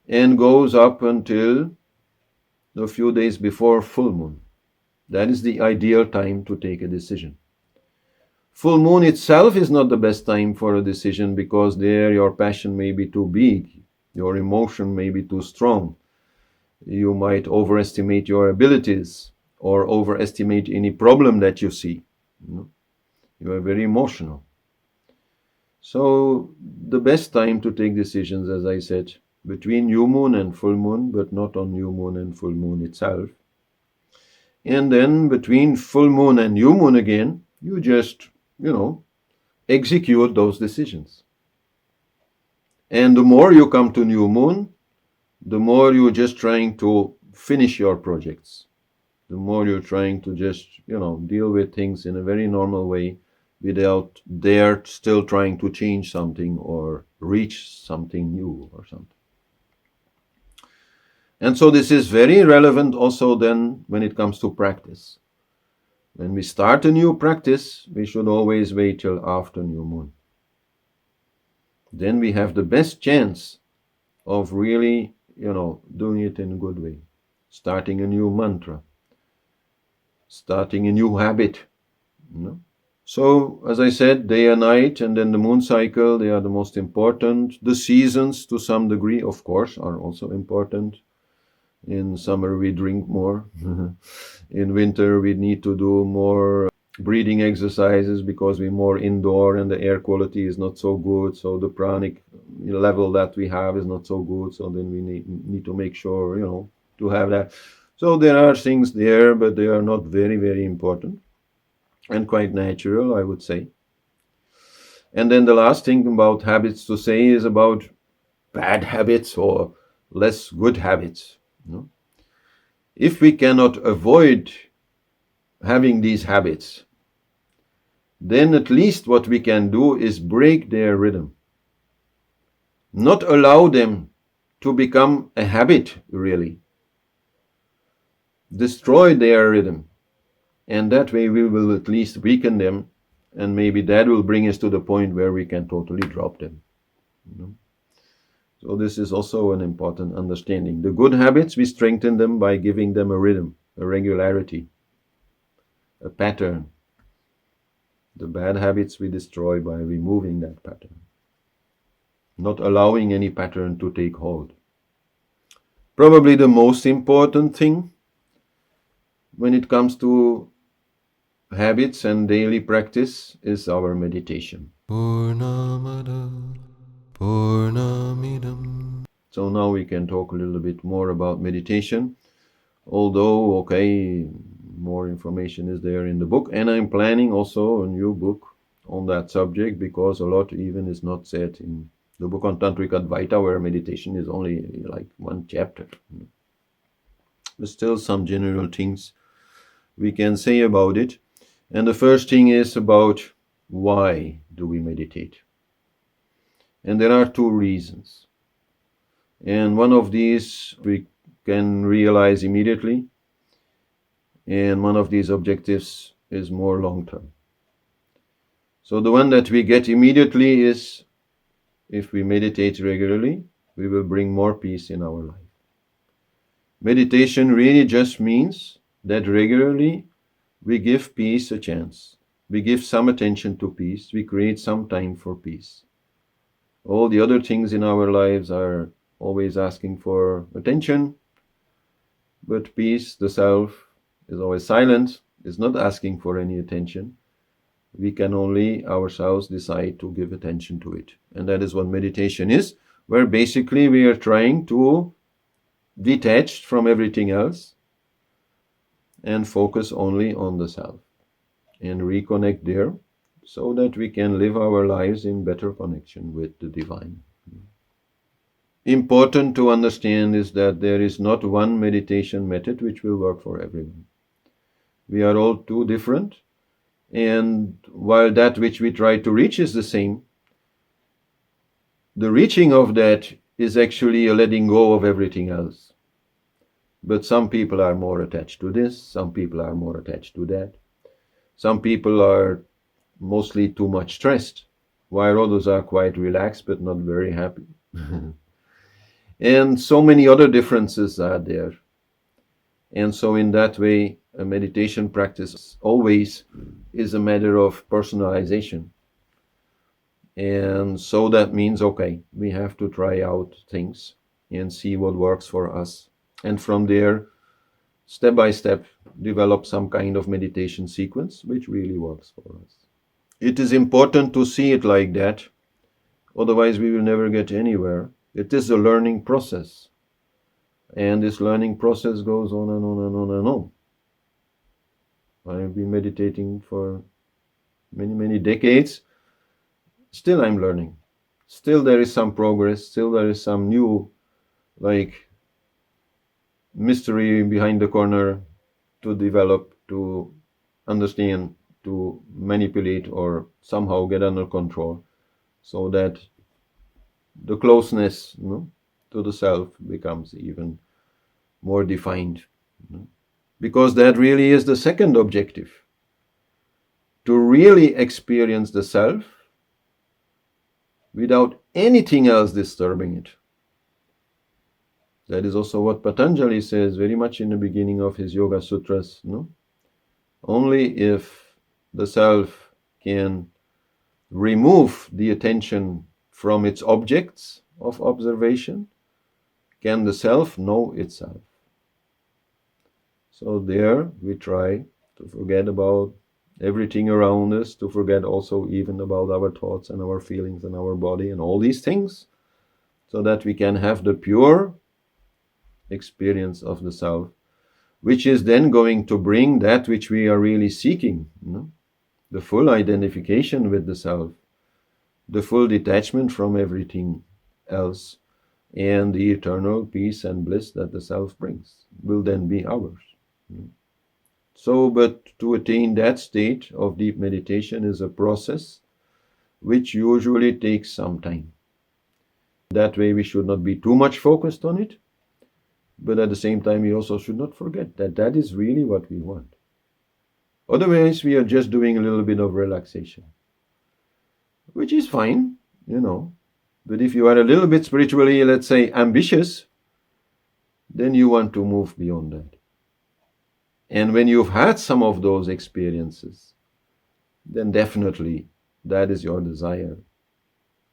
and goes up until a few days before full moon. That is the ideal time to take a decision. Full moon itself is not the best time for a decision because there your passion may be too big, your emotion may be too strong. You might overestimate your abilities or overestimate any problem that you see. You are very emotional. So the best time to take decisions, as I said, between new moon and full moon, but not on new moon and full moon itself. And then between full moon and new moon again, you just, execute those decisions. And the more you come to new moon, the more you're just trying to finish your projects. The more you're trying to just, deal with things in a very normal way without there still trying to change something or reach something new or something. And so this is very relevant also then when it comes to practice. When we start a new practice, we should always wait till after new moon. Then we have the best chance of really, doing it in a good way. Starting a new mantra, starting a new habit. So, as I said, day and night, and then the moon cycle, they are the most important. The seasons, to some degree, of course, are also important. In summer, we drink more. In winter, we need to do more breathing exercises because we're more indoor and the air quality is not so good. So the pranic level that we have is not so good. So then we need to make sure, to have that. So there are things there, but they are not very, very important and quite natural, I would say. And then the last thing about habits to say is about bad habits or less good habits. If we cannot avoid having these habits, then at least what we can do is break their rhythm. Not allow them to become a habit, really. Destroy their rhythm. And that way we will at least weaken them, and maybe that will bring us to the point where we can totally drop them. So this is also an important understanding. The good habits, we strengthen them by giving them a rhythm, a regularity, a pattern. The bad habits we destroy by removing that pattern, not allowing any pattern to take hold. Probably the most important thing when it comes to habits and daily practice is our meditation. So now we can talk a little bit more about meditation. Although, okay, more information is there in the book, and I'm planning also a new book on that subject because a lot even is not said in the book on Tantric Advaita, where meditation is only like one chapter. But still some general things we can say about it. And the first thing is about why do we meditate? And there are two reasons. And one of these we can realize immediately. And one of these objectives is more long-term. So the one that we get immediately is, if we meditate regularly, we will bring more peace in our life. Meditation really just means that regularly we give peace a chance. We give some attention to peace. We create some time for peace. All the other things in our lives are always asking for attention, but peace, the self, is always silent, is not asking for any attention. We can only ourselves decide to give attention to it. And that is what meditation is, where basically we are trying to detach from everything else and focus only on the self and reconnect there so that we can live our lives in better connection with the divine. Important to understand is that there is not one meditation method which will work for everyone. We are all too different, and while that which we try to reach is the same, the reaching of that is actually a letting go of everything else. But some people are more attached to this, some people are more attached to that. Some people are mostly too much stressed, while others are quite relaxed but not very happy. And so many other differences are there. And so in that way, a meditation practice always is a matter of personalization. And so that means, okay, we have to try out things and see what works for us. And from there, step by step, develop some kind of meditation sequence which really works for us. It is important to see it like that, otherwise we will never get anywhere. It is a learning process. And this learning process goes on and on and on and on. I have been meditating for many, many decades. Still I'm learning. Still there is some progress. Still there is some new, mystery behind the corner to develop, to understand, to manipulate, or somehow get under control, so that the closeness to the self becomes even more defined. Because that really is the second objective, to really experience the self without anything else disturbing it. That is also what Patanjali says very much in the beginning of his Yoga Sutras. Only if the self can remove the attention from its objects of observation can the self know itself. So there we try to forget about everything around us, to forget also even about our thoughts and our feelings and our body and all these things, so that we can have the pure experience of the self, which is then going to bring that which we are really seeking, the full identification with the self, the full detachment from everything else, and the eternal peace and bliss that the self brings will then be ours. So, but to attain that state of deep meditation is a process which usually takes some time. That way we should not be too much focused on it, but at the same time we also should not forget that that is really what we want. Otherwise we are just doing a little bit of relaxation, which is fine, but if you are a little bit spiritually, let's say, ambitious, then you want to move beyond that. And when you've had some of those experiences, then definitely that is your desire.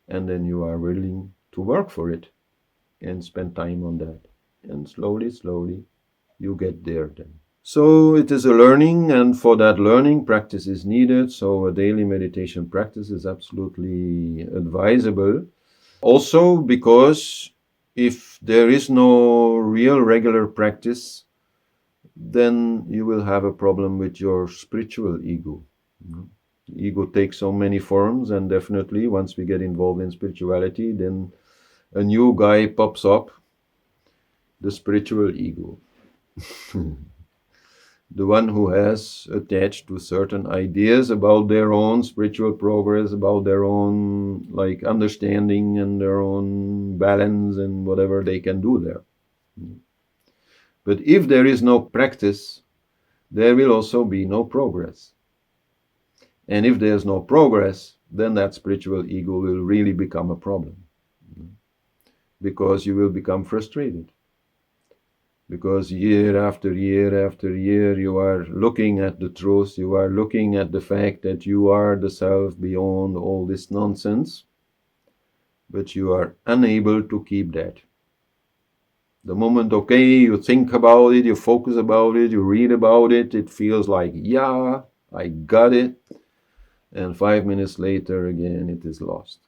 And then you are willing to work for it and spend time on that. And slowly, slowly, you get there then. So it is a learning, and for that learning, practice is needed. So a daily meditation practice is absolutely advisable. Also because if there is no real regular practice, then you will have a problem with your spiritual ego. Ego takes so many forms, and definitely once we get involved in spirituality, then a new guy pops up, the spiritual ego. The one who has attached to certain ideas about their own spiritual progress, about their own understanding and their own balance and whatever they can do there. But if there is no practice, there will also be no progress. And if there's no progress, then that spiritual ego will really become a problem. Because you will become frustrated. Because year after year after year, you are looking at the truth, you are looking at the fact that you are the self beyond all this nonsense, but you are unable to keep that. The moment, you think about it, you focus about it, you read about it, it feels like, yeah, I got it. And 5 minutes later, again, it is lost.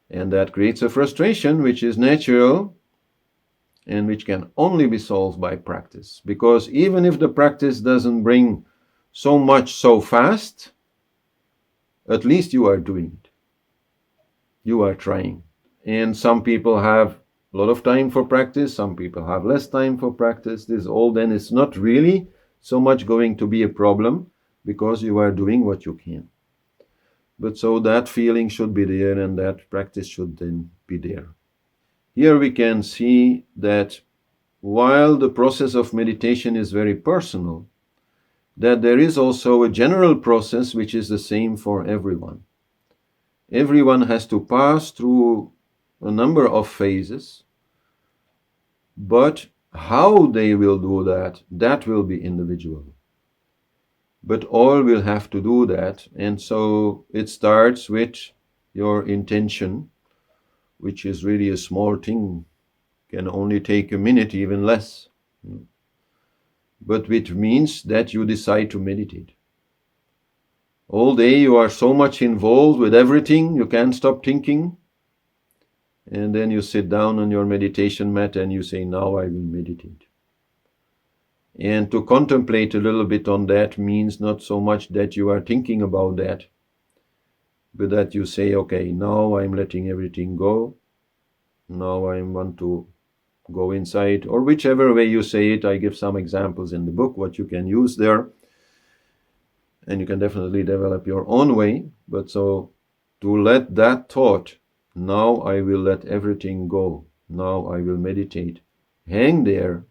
And that creates a frustration, which is natural and which can only be solved by practice. Because even if the practice doesn't bring so much so fast, at least you are doing it. You are trying. And some people have a lot of time for practice, some people have less time for practice. This all then is not really so much going to be a problem, because you are doing what you can. But so that feeling should be there, and that practice should then be there. Here we can see that while the process of meditation is very personal, that there is also a general process which is the same for everyone. Everyone has to pass through a number of phases, but how they will do that, that will be individual. But all will have to do that, and so it starts with your intention, which is really a small thing, can only take a minute, even less. But which means that you decide to meditate. All day you are so much involved with everything, you can't stop thinking. And then you sit down on your meditation mat and you say, now I will meditate. And to contemplate a little bit on that means not so much that you are thinking about that, but that you say, okay, now I'm letting everything go. Now I want to go inside, or whichever way you say it. I give some examples in the book, what you can use there. And you can definitely develop your own way. But so to let that thought, now I will let everything go, now I will meditate, hang there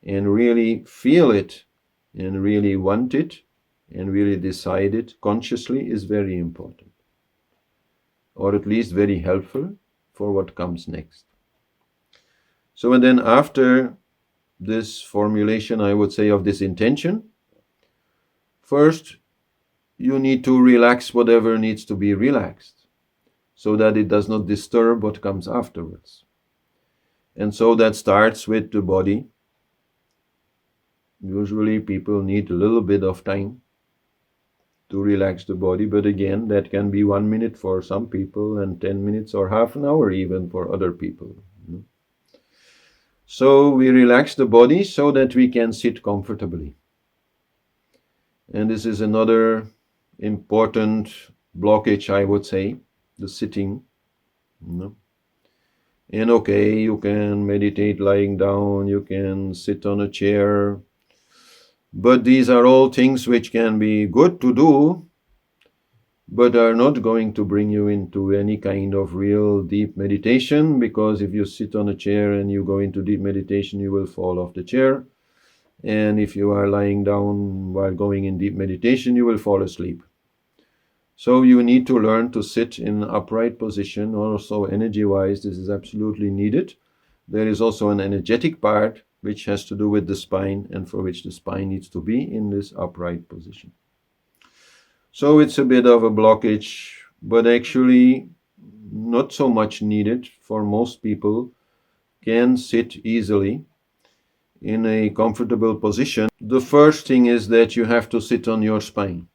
and really feel it and really want it and really decide it consciously is very important, or at least very helpful for what comes next. So, and then after this formulation, I would say, of this intention, first you need to relax whatever needs to be relaxed so that it does not disturb what comes afterwards. And so that starts with the body. Usually people need a little bit of time to relax the body, but again, that can be 1 minute for some people and 10 minutes or half an hour even for other people. So we relax the body so that we can sit comfortably. And this is another important blockage, I would say, the sitting. And okay, you can meditate lying down, you can sit on a chair, but these are all things which can be good to do, but are not going to bring you into any kind of real deep meditation, because if you sit on a chair and you go into deep meditation, you will fall off the chair. And if you are lying down while going in deep meditation, you will fall asleep. So you need to learn to sit in an upright position. Also, energy-wise, this is absolutely needed. There is also an energetic part which has to do with the spine, and for which the spine needs to be in this upright position. So it's a bit of a blockage, but actually not so much needed. For most people can sit easily in a comfortable position. The first thing is that you have to sit on your spine.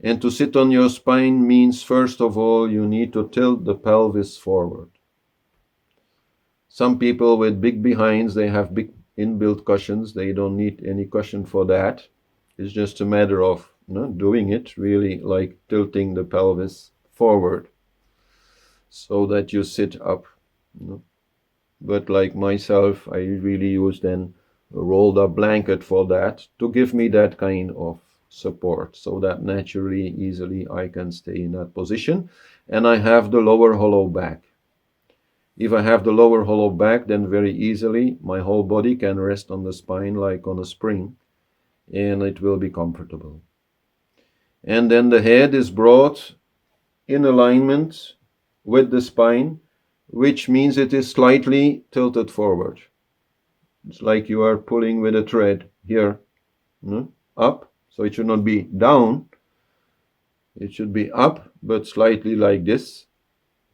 And to sit on your spine means, first of all, you need to tilt the pelvis forward. Some people with big behinds, they have big inbuilt cushions. They don't need any cushion for that. It's just a matter of doing it, really like tilting the pelvis forward so that you sit up. But like myself, I really use then a rolled up blanket for that to give me that kind of support, so that naturally, easily I can stay in that position. And I have the lower hollow back. If I have the lower hollow back, then very easily my whole body can rest on the spine like on a spring, and it will be comfortable. And then the head is brought in alignment with the spine, which means it is slightly tilted forward. It's like you are pulling with a thread here, up. So it should not be down, it should be up, but slightly like this,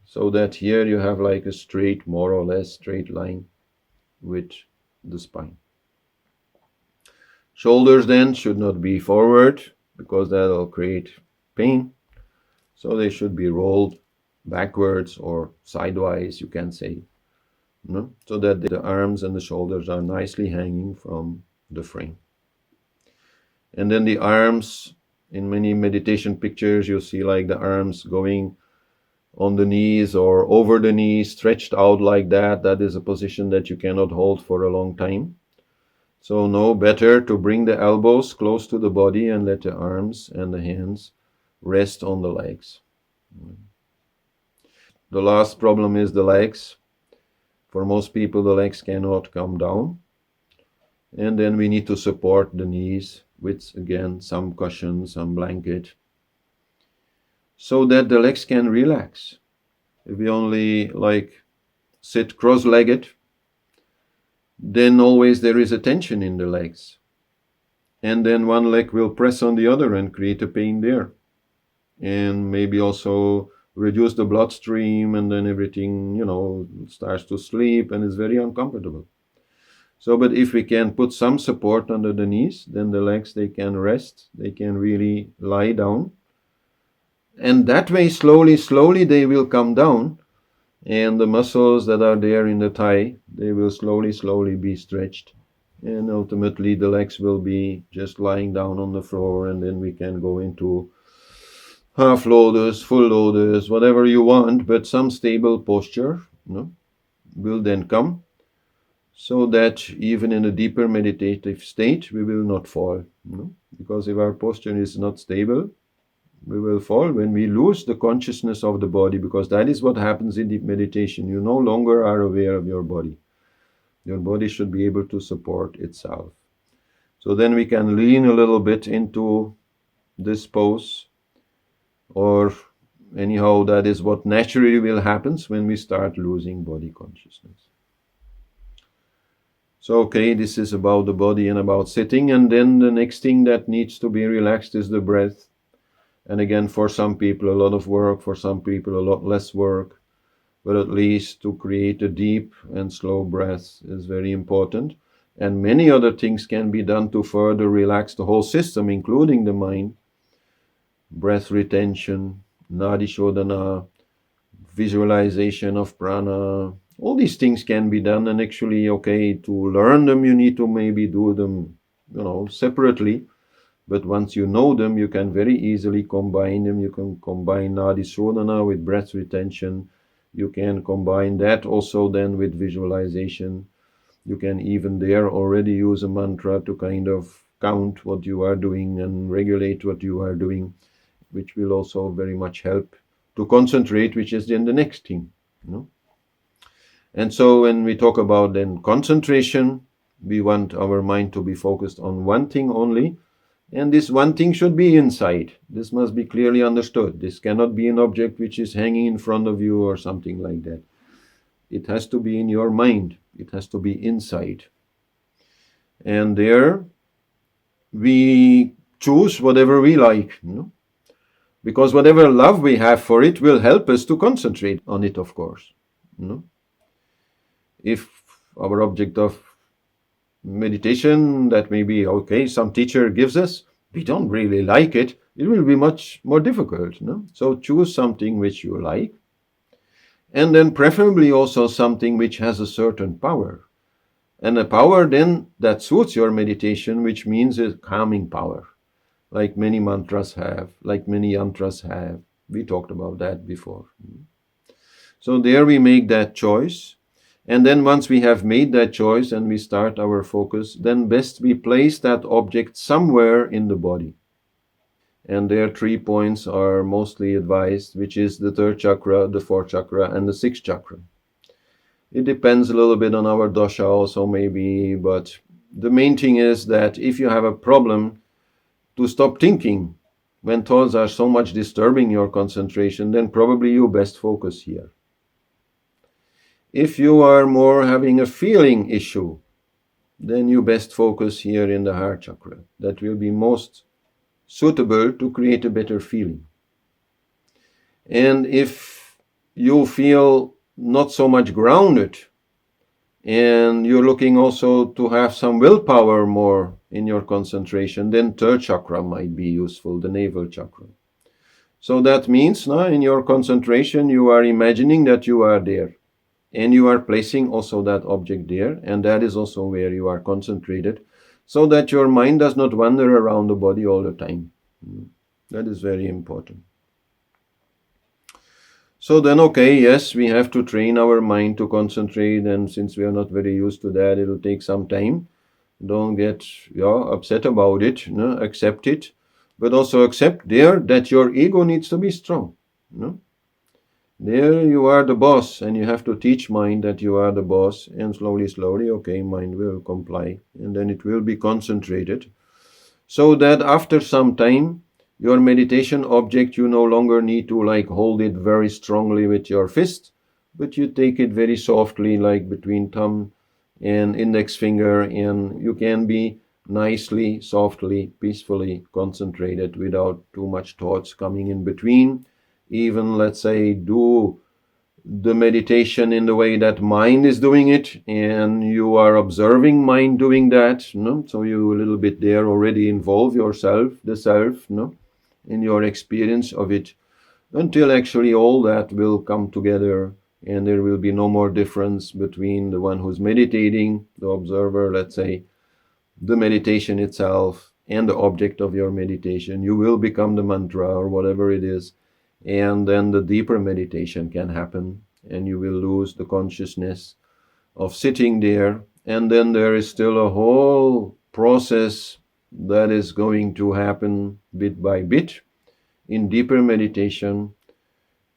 so that here you have like a straight, more or less straight line with the spine. Shoulders then should not be forward, because that will create pain. So they should be rolled backwards or sidewise, you can say, so that the arms and the shoulders are nicely hanging from the frame. And then the arms, in many meditation pictures, you see like the arms going on the knees or over the knees, stretched out like that. That is a position that you cannot hold for a long time. So no, better to bring the elbows close to the body and let the arms and the hands rest on the legs. The last problem is the legs. For most people, the legs cannot come down. And then we need to support the knees with, again, some cushion, some blanket, so that the legs can relax. If we only sit cross-legged, then always there is a tension in the legs. And then one leg will press on the other and create a pain there. And maybe also reduce the bloodstream, and then everything, starts to sleep and is very uncomfortable. So, but if we can put some support under the knees, then the legs, they can rest, they can really lie down. And that way, slowly, they will come down. And the muscles that are there in the thigh, they will slowly be stretched. And ultimately, the legs will be just lying down on the floor, and then we can go into half lotus, full lotus, whatever you want, but some stable posture will then come, so that even in a deeper meditative state, we will not fall. Because if our posture is not stable, we will fall when we lose the consciousness of the body, because that is what happens in deep meditation. You no longer are aware of your body. Your body should be able to support itself. So then we can lean a little bit into this pose, or anyhow, that is what naturally will happen when we start losing body consciousness. So, okay, this is about the body and about sitting. And then the next thing that needs to be relaxed is the breath. And again, for some people, a lot of work, for some people, a lot less work. But at least to create a deep and slow breath is very important. And many other things can be done to further relax the whole system, including the mind. Breath retention, nadi shodhana, visualization of prana. All these things can be done, and actually, okay, to learn them, you need to maybe do them, separately. But once you know them, you can very easily combine them. You can combine nadi shodhana with breath retention. You can combine that also then with visualization. You can even there already use a mantra to kind of count what you are doing and regulate what you are doing, which will also very much help to concentrate, which is then the next thing. And so when we talk about then concentration, we want our mind to be focused on one thing only. And this one thing should be inside. This must be clearly understood. This cannot be an object which is hanging in front of you or something like that. It has to be in your mind. It has to be inside. And there we choose whatever we like. Because whatever love we have for it will help us to concentrate on it, of course. If our object of meditation that maybe, okay, some teacher gives us, we don't really like it, it will be much more difficult. So choose something which you like, and then preferably also something which has a certain power. And a power then that suits your meditation, which means a calming power, like many mantras have, like many yantras have. We talked about that before. So there we make that choice. And then once we have made that choice and we start our focus, then best we place that object somewhere in the body. And there 3 points are mostly advised, which is the 3rd chakra, the 4th chakra, and the 6th chakra. It depends a little bit on our dosha also maybe, but the main thing is that if you have a problem to stop thinking when thoughts are so much disturbing your concentration, then probably you best focus here. If you are more having a feeling issue, then you best focus here in the heart chakra. That will be most suitable to create a better feeling. And if you feel not so much grounded, and you're looking also to have some willpower more in your concentration, then 3rd chakra might be useful, the navel chakra. So that means now in your concentration, you are imagining that you are there. And you are placing also that object there, and that is also where you are concentrated, so that your mind does not wander around the body all the time. That is very important. So then, okay, yes, we have to train our mind to concentrate, and since we are not very used to that, it will take some time. Don't get upset about it, accept it, but also accept there that your ego needs to be strong. There you are the boss, and you have to teach mind that you are the boss, and slowly, slowly, okay, mind will comply, and then it will be concentrated. So that after some time, your meditation object, you no longer need to like hold it very strongly with your fist, but you take it very softly, like between thumb and index finger, and you can be nicely, softly, peacefully concentrated without too much thoughts coming in between. Even, let's say, do the meditation in the way that mind is doing it, and you are observing mind doing that, no? So you a little bit there already involve yourself, the self, no, in your experience of it, until actually all that will come together, and there will be no more difference between the one who's meditating, the observer, let's say, the meditation itself, and the object of your meditation. You will become the mantra or whatever it is, and then the deeper meditation can happen, and you will lose the consciousness of sitting there. And then there is still a whole process that is going to happen bit by bit in deeper meditation.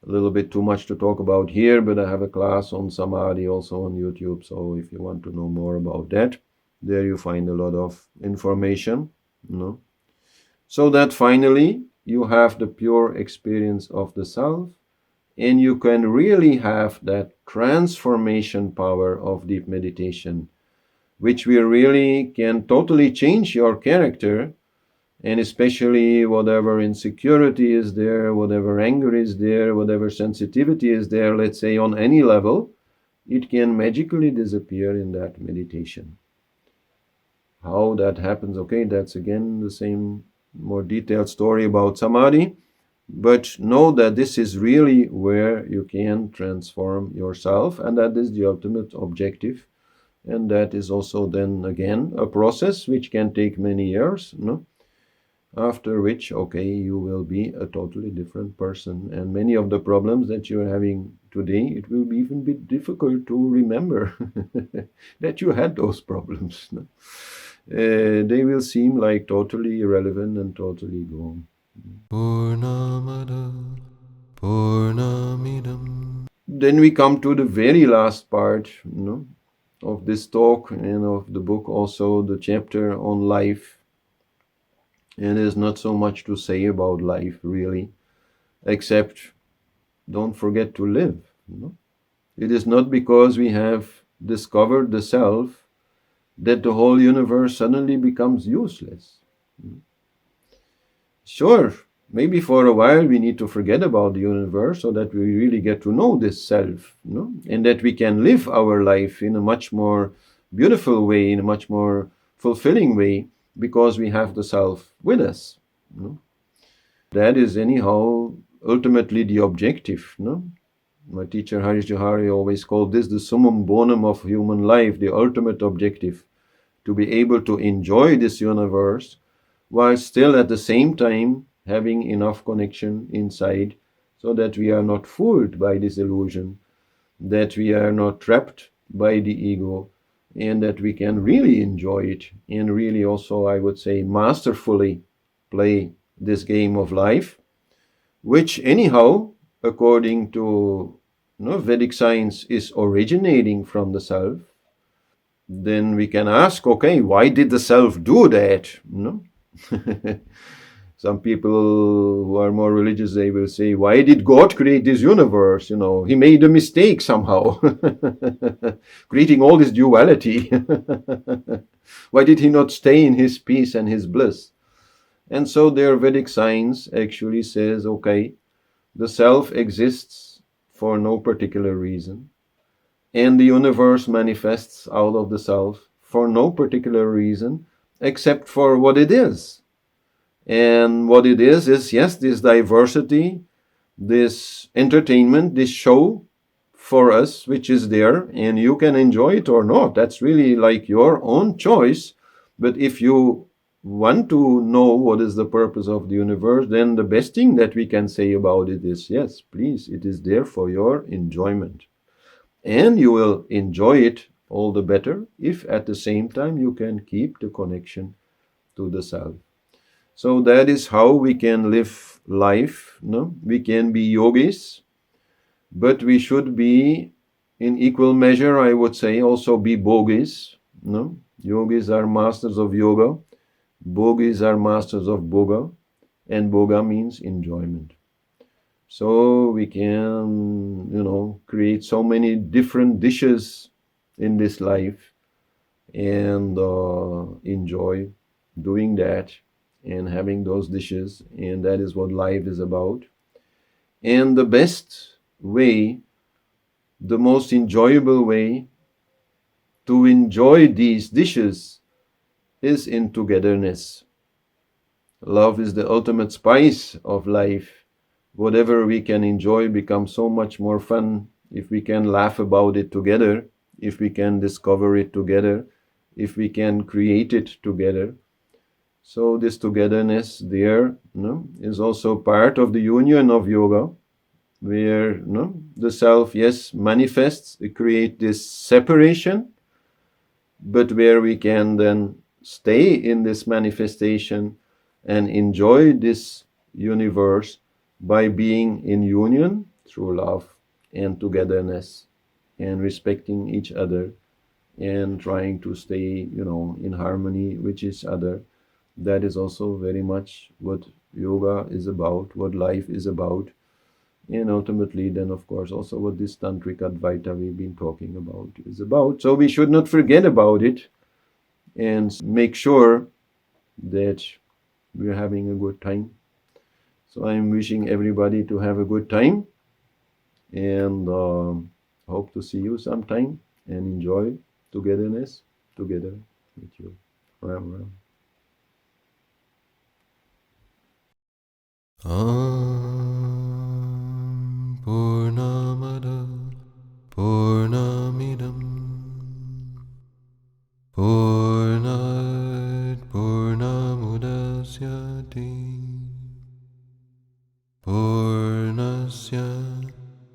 A little bit too much to talk about here, but I have a class on samadhi also on YouTube, so if you want to know more about that, there you find a lot of information, no? So that finally you have the pure experience of the self, and you can really have that transformation power of deep meditation, which will really can totally change your character, and especially whatever insecurity is there, whatever anger is there, whatever sensitivity is there, let's say on any level, it can magically disappear in that meditation. How that happens, okay, that's again the same more detailed story about samadhi. But know that this is really where you can transform yourself, and that is the ultimate objective. And that is also then again a process which can take many years, no? After which, okay, you will be a totally different person. And many of the problems that you're having today, it will be even a bit difficult to remember that you had those problems. No? They will seem like totally irrelevant and totally gone. Purnamada Purnamidam. Then we come to the very last part, of this talk and of the book, also the chapter on life. And there's not so much to say about life, really, except don't forget to live. It is not because we have discovered the self that the whole universe suddenly becomes useless. Sure, maybe for a while we need to forget about the universe so that we really get to know this self, and that we can live our life in a much more beautiful way, in a much more fulfilling way, because we have the self with us. That is anyhow ultimately the objective. My teacher Harish Johari always called this the summum bonum of human life, the ultimate objective, to be able to enjoy this universe while still at the same time having enough connection inside, so that we are not fooled by this illusion, that we are not trapped by the ego, and that we can really enjoy it and really also, I would say, masterfully play this game of life, which anyhow, according to Vedic science, is originating from the self. Then we can ask, okay, why did the self do that? Some people who are more religious, they will say, why did God create this universe? He made a mistake somehow, creating all this duality. Why did he not stay in his peace and his bliss? And so their Vedic science actually says, okay, the self exists for no particular reason, and the universe manifests out of the self for no particular reason except for what it is. And what it is, yes, this diversity, this entertainment, this show for us, which is there, and you can enjoy it or not. That's really like your own choice. But if you want to know what is the purpose of the universe, then the best thing that we can say about it is, yes, please, it is there for your enjoyment. And you will enjoy it all the better if at the same time you can keep the connection to the self. So that is how we can live life. We can be yogis But we should be, in equal measure, I would say, also be bhogis. No? Yogis are masters of yoga, bhogis are masters of bhoga, and bhoga means enjoyment. So we can, create so many different dishes in this life and enjoy doing that and having those dishes. And that is what life is about. And the best way, the most enjoyable way to enjoy these dishes is in togetherness. Love is the ultimate spice of life. Whatever we can enjoy becomes so much more fun if we can laugh about it together, if we can discover it together, if we can create it together. So this togetherness there, is also part of the union of yoga, where the self, yes, manifests, create this separation, but where we can then stay in this manifestation and enjoy this universe by being in union through love and togetherness and respecting each other and trying to stay, in harmony with each other. That is also very much what yoga is about, what life is about, and ultimately then of course also what this Tantric Advaita we've been talking about is about. So we should not forget about it and make sure that we're having a good time. So I'm wishing everybody to have a good time and hope to see you sometime and enjoy togetherness together with you. Ram Ram. Purnamada Purnamidam Purnat Purnamudasyati Purnasya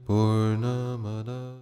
Purnamada